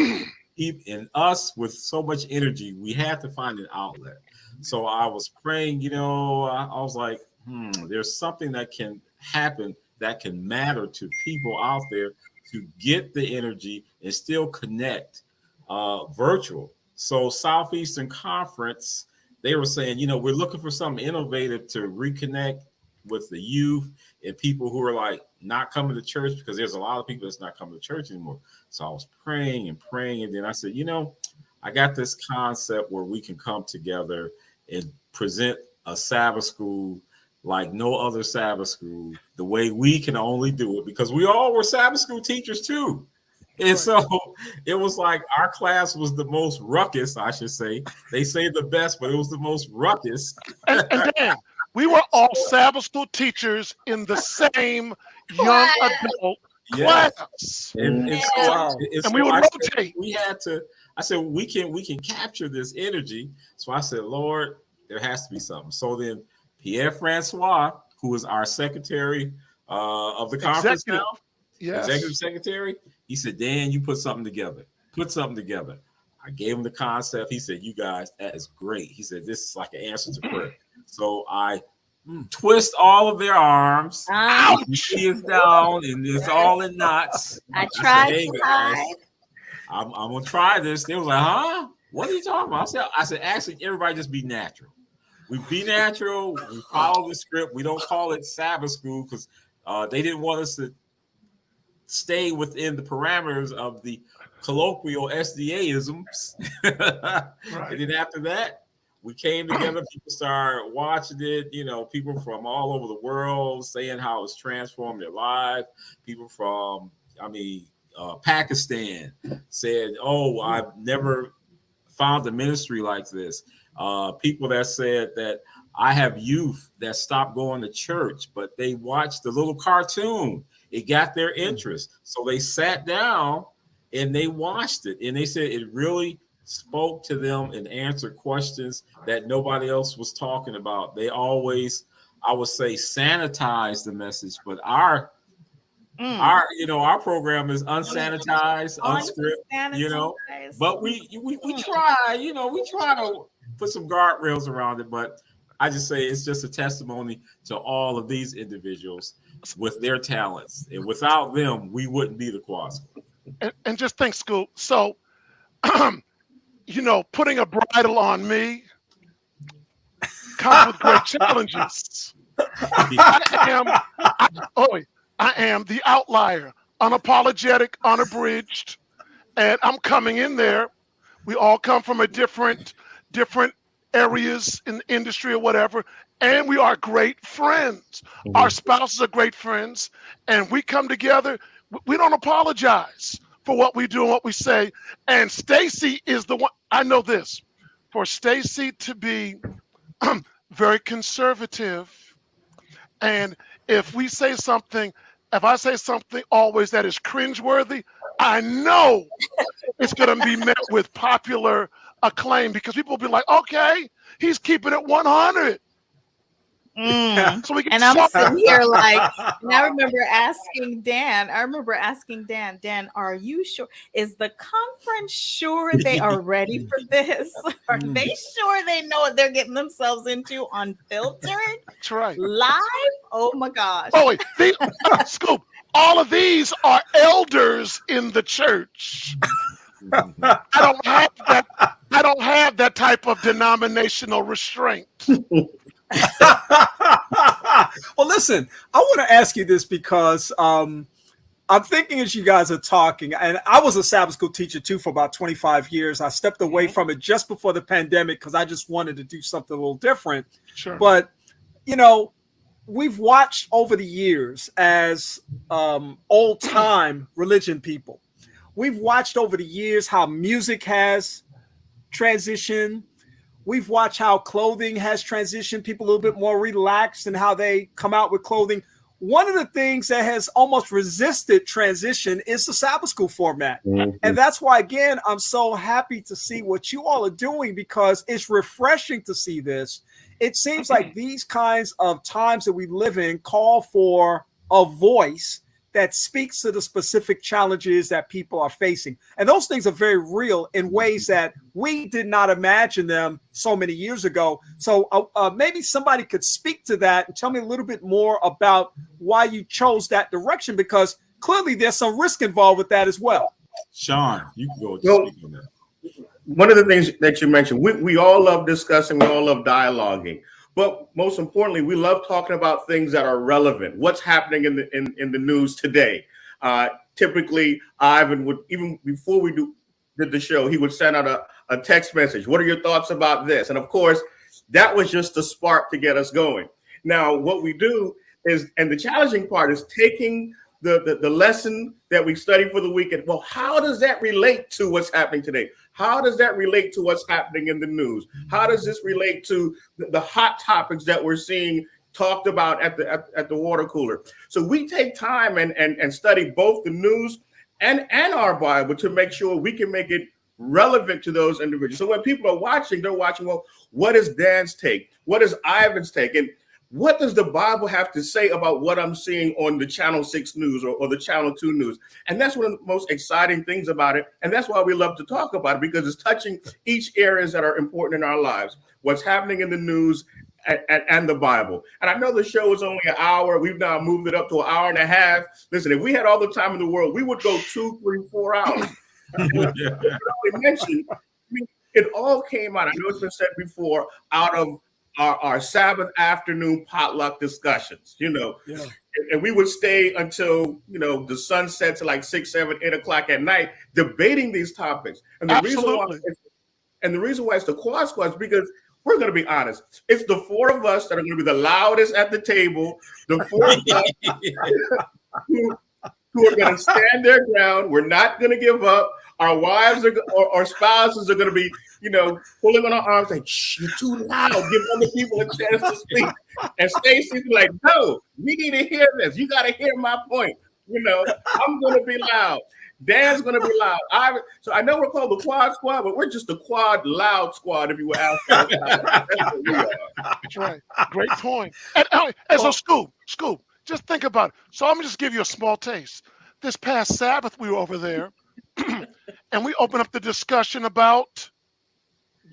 and us with so much energy, we had to find an outlet. So I was praying, I was like, there's something that can happen that can matter to people out there to get the energy and still connect virtual. So Southeastern Conference, they were saying, we're looking for something innovative to reconnect with the youth and people who are like not coming to church, because there's a lot of people that's not coming to church anymore. So I was praying, and then I said, I got this concept where we can come together and present a Sabbath school like no other Sabbath school, the way we can only do it, because we all were Sabbath school teachers too. And so it was like our class was the most ruckus, I should say. They say the best, but it was the most ruckus. And Dan, we were all Sabbath school teachers in the same young adult class. And we would rotate. I said, we can capture this energy. So I said, Lord, there has to be something. So then Pierre Francois, who is our secretary of the conference now, executive secretary, he said, Dan, you put something together. I gave him the concept. He said, you guys, that is great. He said, this is like an answer to prayer. So I twist all of their arms. She is down and it's all in knots. I tried said, hey, guys, I'm going to try this. They was like, huh? What are you talking about? I said, actually, everybody just be natural. We be natural. We follow the script. We don't call it Sabbath school because they didn't want us to stay within the parameters of the colloquial SDA-isms. And then after that, we came together. People started watching it. People from all over the world saying how it's transformed their life. People from, Pakistan said, "Oh, I've never found a ministry like this." People that said that I have youth that stopped going to church, but they watched the little cartoon. It got their interest. So they sat down and they watched it. And they said it really spoke to them and answered questions that nobody else was talking about. They always, I would say, sanitize the message, but our program is unsanitized, unscripted, but we try, we try to put some guardrails around it. But I just say it's just a testimony to all of these individuals with their talents, and without them, we wouldn't be the Quad School. And just think, Scoop. So, putting a bridle on me comes with great challenges. I am the outlier, unapologetic, unabridged, and I'm coming in there. We all come from a different areas in the industry or whatever, and we are great friends. Mm-hmm. Our spouses are great friends, and we come together. We don't apologize for what we do and what we say. And Stacey is the one. I know this, for Stacey to be very conservative, and if I say something always that is cringeworthy, I know it's going to be met with popular acclaim, because people will be like, okay, he's keeping it 100. So we can and I'm sitting here like, and I remember asking Dan, Dan, are you sure? Is the conference sure they are ready for this? Are they sure they know what they're getting themselves into unfiltered? That's right. Live? Oh my gosh. Oh, wait. Scoop, all of these are elders in the church. I don't have that type of denominational restraint. Well, listen, I want to ask you this because I'm thinking as you guys are talking, and I was a Sabbath school teacher too for about 25 years. I stepped away from it just before the pandemic because I just wanted to do something a little different. Sure. But, we've watched over the years as old time religion people. We've watched over the years how music has transitioned. We've watched how clothing has transitioned, people a little bit more relaxed and how they come out with clothing. One of the things that has almost resisted transition is the Sabbath school format. And that's why, again, I'm so happy to see what you all are doing, because it's refreshing to see this. It seems like these kinds of times that we live in call for a voice that speaks to the specific challenges that people are facing. And those things are very real in ways that we did not imagine them so many years ago. So maybe somebody could speak to that and tell me a little bit more about why you chose that direction, because clearly there's some risk involved with that as well. Shawn, you can go speak on that. One of the things that you mentioned, we all love discussing, we all love dialoguing. But most importantly, we love talking about things that are relevant. What's happening in the news today? Typically, Ivan would, even before we did the show, he would send out a text message. What are your thoughts about this? And of course, that was just the spark to get us going. Now, what we do is, and the challenging part is taking the lesson that we study for the weekend. Well, how does that relate to what's happening today? How does that relate to what's happening in the news? How does this relate to the hot topics that we're seeing talked about at the water cooler? So we take time and study both the news and our Bible to make sure we can make it relevant to those individuals. So when people are watching, they're watching, well, what is Dan's take? What is Ivan's take? And what does the Bible have to say about what I'm seeing on the Channel 6 news or the Channel 2 news? And that's one of the most exciting things about it. And that's why we love to talk about it, because it's touching each areas that are important in our lives. What's happening in the news and the Bible. And I know the show is only an hour. We've now moved it up to an hour and a half. Listen, if we had all the time in the world, we would go 2, 3, 4 hours. Mentioned, it all came out, I know it's been said before, out of our Sabbath afternoon potluck discussions, and we would stay until, the sun sets at like 6, 7, 8 o'clock at night debating these topics. And the reason why it's the Quad Squad is because we're going to be honest. It's the 4 of us that are going to be the loudest at the table. The 4 of us who are going to stand their ground. We're not going to give up. Our wives or spouses are going to be, pulling on our arms like, shh, you're too loud. Give other people a chance to speak. And Stacey's like, no, we need to hear this. You got to hear my point. I'm going to be loud. Dan's going to be loud. So I know we're called the Quad Squad, but we're just the Quad Loud Squad, if you will. That's what we are. That's right. Great point. And so, Scoop, just think about it. So I'm going to just give you a small taste. This past Sabbath, we were over there, and we opened up the discussion about,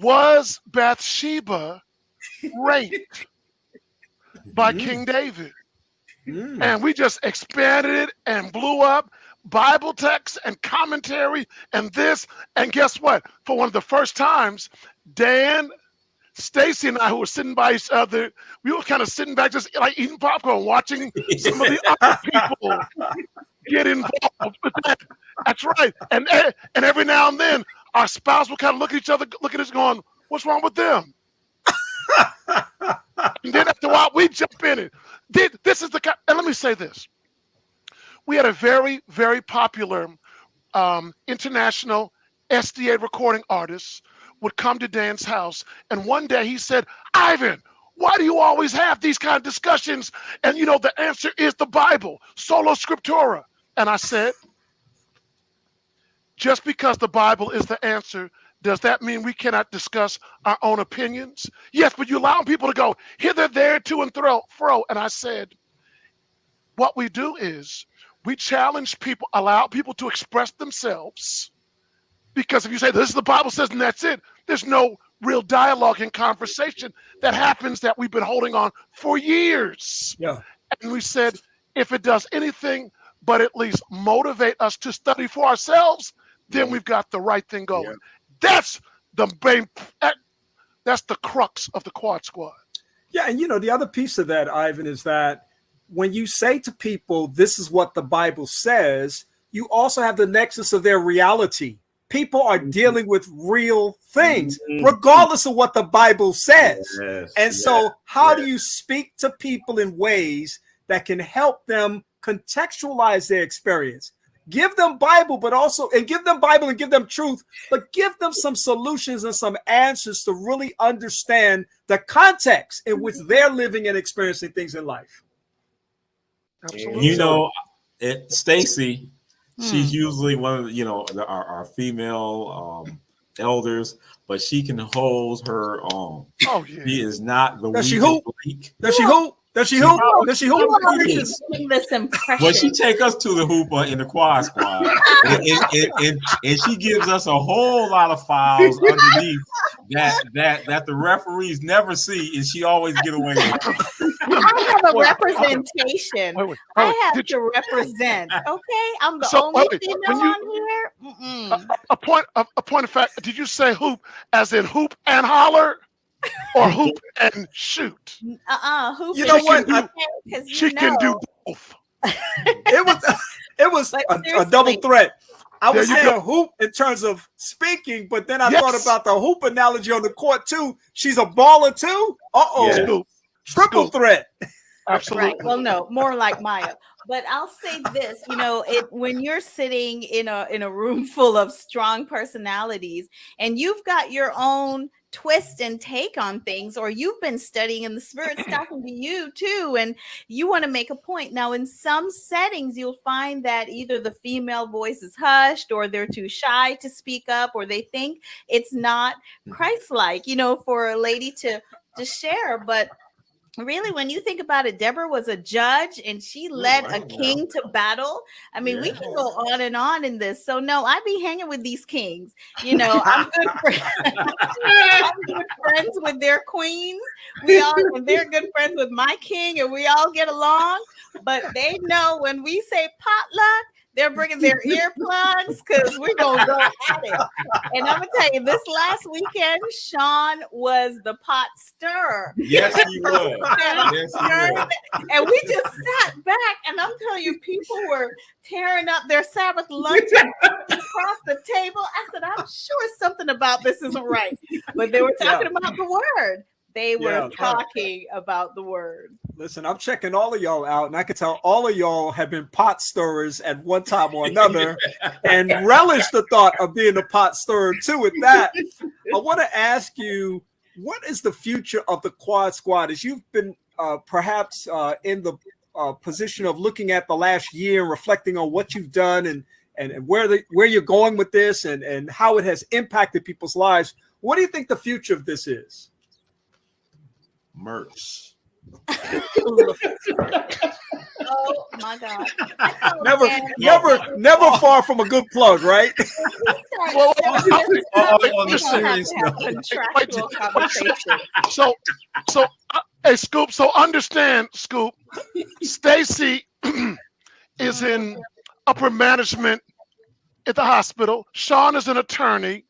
was Bathsheba raped by King David? And we just expanded it and blew up Bible text and commentary and this. And guess what? For one of the first times, Dan, Stacey, and I, who were sitting by each other, we were kind of sitting back just like eating popcorn, watching some of the other people get involved with that. That's right. And every now and then, our spouse will kind of look at each other, look at us going, what's wrong with them? And then after a while, we jump in it. This is and let me say this. We had a very, very popular international SDA recording artist would come to Dan's house. And one day he said, Ivan, why do you always have these kind of discussions? And the answer is the Bible, sola scriptura. And I said, just because the Bible is the answer, does that mean we cannot discuss our own opinions? Yes, but you allow people to go hither, there, to and fro. And I said, what we do is we challenge people, allow people to express themselves. Because if you say, this is the Bible says, and that's it, there's no real dialogue and conversation that happens that we've been holding on for years. Yeah. And we said, if it does anything but at least motivate us to study for ourselves, then we've got the right thing going. Yeah. That's the crux of the Quad Squad. Yeah, and the other piece of that, Ivan, is that when you say to people, this is what the Bible says, you also have the nexus of their reality. People are dealing with real things, regardless of what the Bible says. So how do you speak to people in ways that can help them contextualize their experience, Give them Bible, but also, and give them Bible and give them truth, but give them some solutions and some answers to really understand the context in which they're living and experiencing things in life. Absolutely. You know, Stacey, she's usually one of the, our female elders, but she can hold her own. Oh yeah. She is not the Does she hoop? Does she hoop? Does she hoop? Does she hoop? This impression. Well, she take us to the hooper in the quad squad, and she gives us a whole lot of fouls underneath that the referees never see, and she always get away with it. I have a representation. I have to represent. Okay, I'm the only female on here. A point of fact. Did you say hoop as in hoop and holler? Or hoop and shoot. Hoop. You know what? She can do both. It was a double threat. I was saying hoop in terms of speaking, but then I thought about the hoop analogy on the court too. She's a baller too. Triple threat. Absolutely. Right. Well, no, more like Maya. But I'll say this, when you're sitting in a room full of strong personalities and you've got your own twist and take on things, or you've been studying and the Spirit's talking to you too, and you want to make a point. Now, in some settings, you'll find that either the female voice is hushed, or they're too shy to speak up, or they think it's not Christ-like, for a lady to share. But really, when you think about it, Deborah was a judge and she led a king to battle. I mean, we can go on and on in this. So no, I be hanging with these kings. I'm good I'm good friends with their queens. And they're good friends with my king, and we all get along. But they know when we say potluck, they're bringing their earplugs because we're going to go at it. And I'm going to tell you, this last weekend, Shawn was the pot stirrer. Yes, he was. Yes, he was. And we just sat back, and I'm telling you, people were tearing up their Sabbath luncheon across the table. I said, I'm sure something about this isn't right. But they were talking about the word. They were talking about the word. Listen, I'm checking all of y'all out, and I can tell all of y'all have been pot stirrers at one time or another and relish the thought of being a pot stirrer too. With that, I want to ask you, what is the future of the Quad Squad? As you've been perhaps in the position of looking at the last year and reflecting on what you've done and where you're going with this and how it has impacted people's lives, what do you think the future of this is? Merch. Oh my God! Never far from a good plug, right? Hey, Scoop. So understand, Scoop. Stacey is in upper management at the hospital. Shawn is an attorney.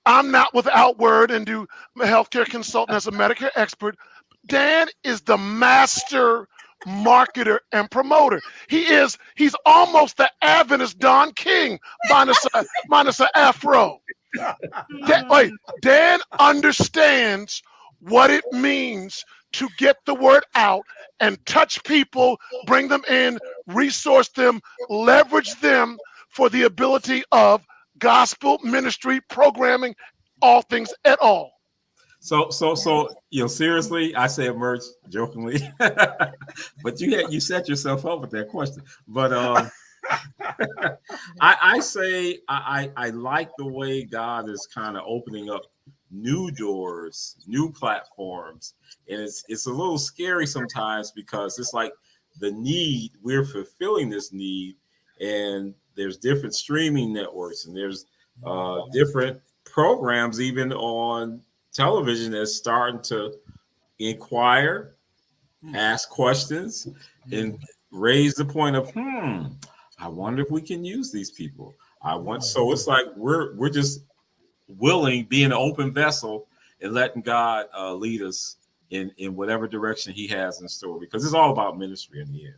I'm not without word and do a healthcare consultant as a Medicare expert. Dan is the master marketer and promoter. He's almost the Adventist Don King minus an afro. Dan understands what it means to get the word out and touch people, bring them in, resource them, leverage them for the ability of gospel ministry programming, all things at all. So seriously, I say merch jokingly, but you set yourself up with that question. But I say I like the way God is kind of opening up new doors, new platforms, and it's a little scary sometimes because it's like the need, we're fulfilling this need, and there's different streaming networks, and there's different programs even on television that's starting to inquire, ask questions, and raise the point of, I wonder if we can use these people. So it's like we're just willing, being an open vessel and letting God lead us in whatever direction he has in store, because it's all about ministry in the end.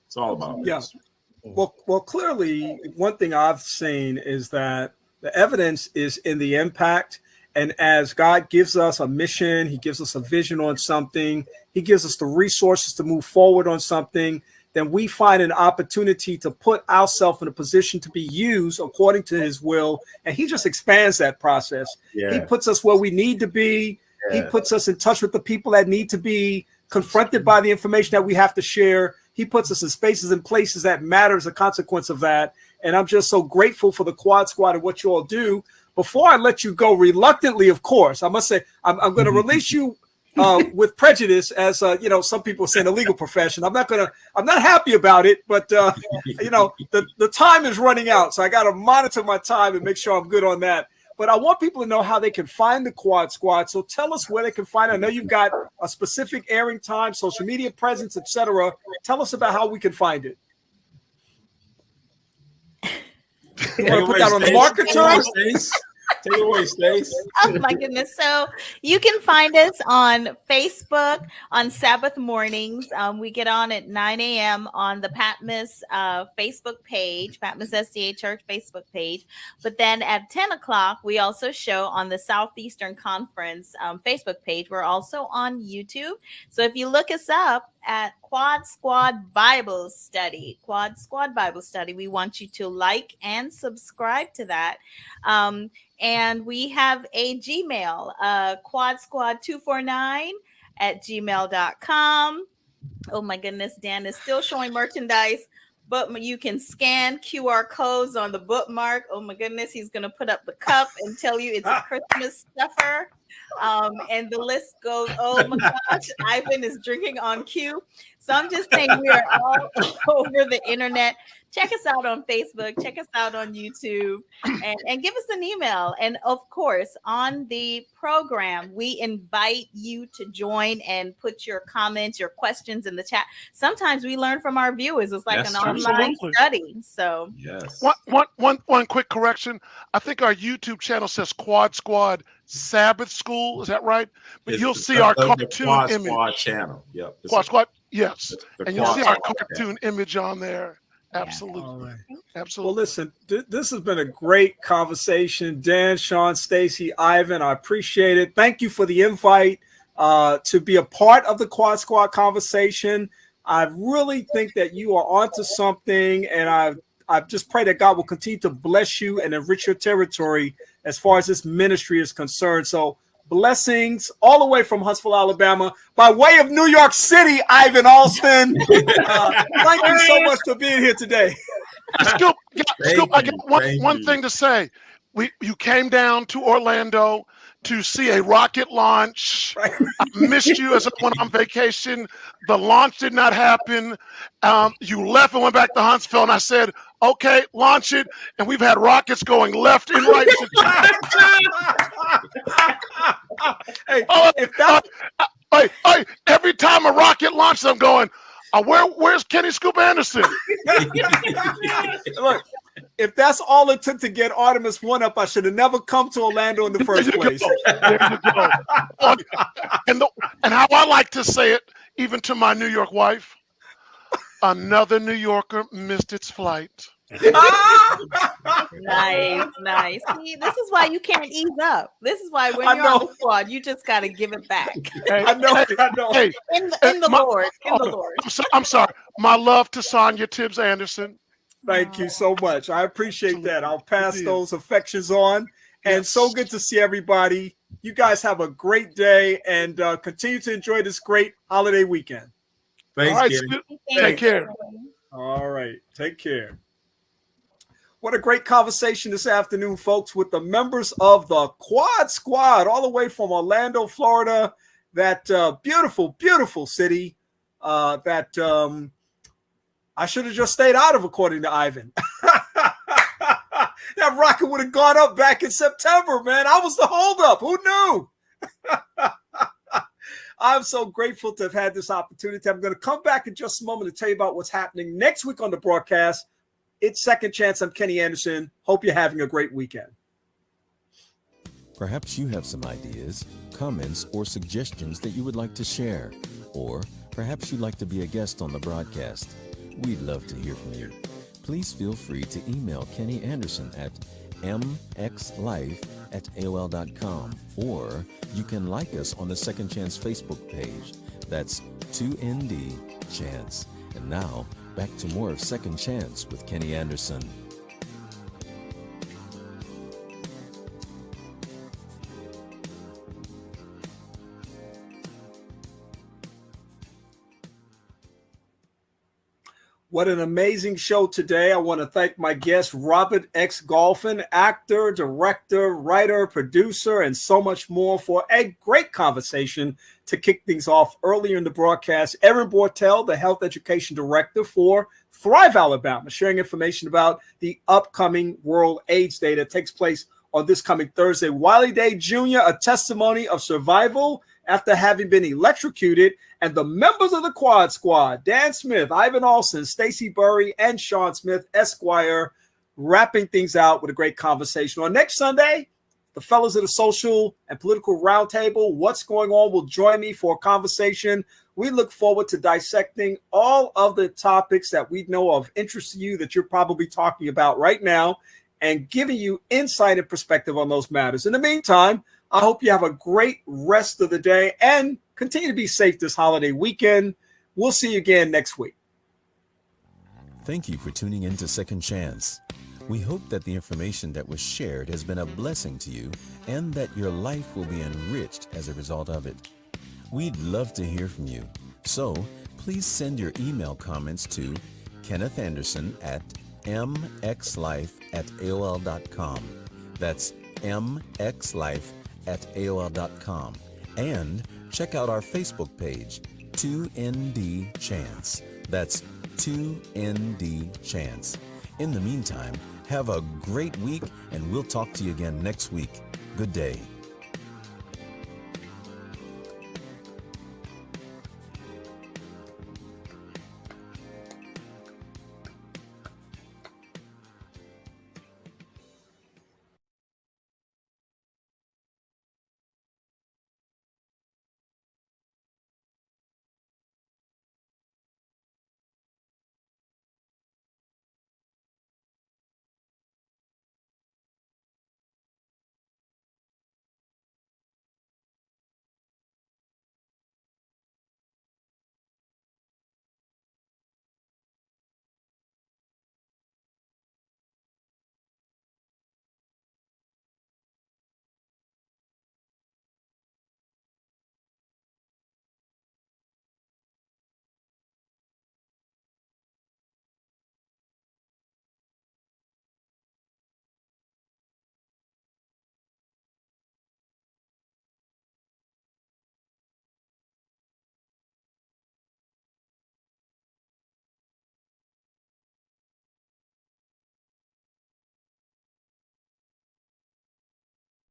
It's all about ministry. Well, clearly, one thing I've seen is that the evidence is in the impact. And as God gives us a mission, he gives us a vision on something, he gives us the resources to move forward on something. then we find an opportunity to put ourselves in a position to be used according to his will. And he just expands that process. Yeah. He puts us where we need to be. Yeah. He puts us in touch with the people that need to be confronted by the information that we have to share. He puts us in spaces and places that matter as a consequence of that. And I'm just so grateful for the Quad Squad and what you all do. Before I let you go, reluctantly, of course, I must say, I'm going to release you with prejudice, as some people say in the legal profession. I'm not happy about it, but the time is running out, so I got to monitor my time and make sure I'm good on that. But I want people to know how they can find the Quad Squad. So tell us where they can find it. I know you've got a specific airing time, social media presence, etc. Tell us about how we can find it. You want to put that on the market term? Take it away, Stacey. Oh my goodness. So you can find us on Facebook on Sabbath mornings. We get on at 9 a.m. on the Patmos Facebook page, Patmos SDA Church Facebook page. But then at 10 o'clock, we also show on the Southeastern Conference Facebook page. We're also on YouTube. So if you look us up at Quad Squad Bible Study, we want you to like and subscribe to that. And we have a Gmail, quadsquad249@gmail.com. Oh my goodness, Dan is still showing merchandise, but you can scan QR codes on the bookmark. Oh my goodness, he's going to put up the cup and tell you it's a Christmas stuffer. And the list goes, oh my gosh, Ivan is drinking on cue. So I'm just saying we are all over the internet. Check us out on Facebook, check us out on YouTube, and give us an email. And of course, on the program, we invite you to join and put your comments, your questions in the chat. Sometimes we learn from our viewers. It's like an online study. So yes. One quick correction. I think our YouTube channel says Quad Squad Sabbath School. Is that right? But you'll see our cartoon Quad image. Squad channel. Yep. Quad Squad. Yes. And you'll see our cartoon image on there. Absolutely. All right. Absolutely. Well, listen, this has been a great conversation. Dan, Shawn, Stacey, Ivan, I appreciate it. Thank you for the invite to be a part of the Quad Squad conversation. I really think that you are onto something, and I just pray that God will continue to bless you and enrich your territory as far as this ministry is concerned. So blessings all the way from Huntsville, Alabama, by way of New York City, Ivan Allston. Thank you so much for being here today. Scoop, I got one thing to say. You came down to Orlando to see a rocket launch. I missed you as I went on vacation. The launch did not happen. You left and went back to Huntsville, and I said, okay, launch it. And we've had rockets going left and right. Every time a rocket launches, I'm going, where's Kenny Scoop Anderson? Look, if that's all it took to get Artemis 1 up, I should have never come to Orlando in the first place. There you go. And how I like to say it, even to my New York wife, another New Yorker missed its flight. Nice. See, this is why you can't ease up. This is why when you're on the squad, you just got to give it back. I know. Hey, in the Lord. I'm sorry. My love to Sonia Tibbs Anderson. Thank you so much. I appreciate that. I'll pass those affections on. And so good to see everybody. You guys have a great day and continue to enjoy this great holiday weekend. Thanks, Kenny. Take care. All right. Take care. What a great conversation this afternoon, folks, with the members of the Quad Squad, all the way from Orlando, Florida, that beautiful, beautiful city that I should have just stayed out of, according to Ivan. That rocket would have gone up back in September, man. I was the holdup. Who knew? I'm so grateful to have had this opportunity. I'm going to come back in just a moment to tell you about what's happening next week on the broadcast. It's Second Chance. I'm Kenny Anderson. Hope you're having a great weekend. Perhaps you have some ideas, comments, or suggestions that you would like to share. Or perhaps you'd like to be a guest on the broadcast. We'd love to hear from you. Please feel free to email Kenny Anderson at mxlife@aol.com, or you can like us on the Second Chance Facebook page. That's 2ND Chance. And now, back to more of Second Chance with Kenny Anderson. What an amazing show today. I want to thank my guest, Robert X. Golphin, actor, director, writer, producer, and so much more for a great conversation to kick things off earlier in the broadcast. Erin Bortel, the health education director for Thrive, Alabama, sharing information about the upcoming World AIDS Day that takes place on this coming Thursday. Wiley Day Jr., a testimony of survival after having been electrocuted, and the members of the Quad Squad, Dan Smith, Ivan Allston, Stacey, Burey, and Shawn Smith, Esquire, wrapping things out with a great conversation. On next Sunday, the fellows at the Social and Political Roundtable, What's Going On, will join me for a conversation. We look forward to dissecting all of the topics that we know of interest to you that you're probably talking about right now and giving you insight and perspective on those matters. In the meantime, I hope you have a great rest of the day and continue to be safe this holiday weekend. We'll see you again next week. Thank you for tuning in to Second Chance. We hope that the information that was shared has been a blessing to you and that your life will be enriched as a result of it. We'd love to hear from you. So please send your email comments to Kenneth Anderson at mxlife@aol.com. That's mxlife@aol.com. And check out our Facebook page, 2ND Chance. That's 2ND Chance. In the meantime, have a great week, and we'll talk to you again next week. Good day.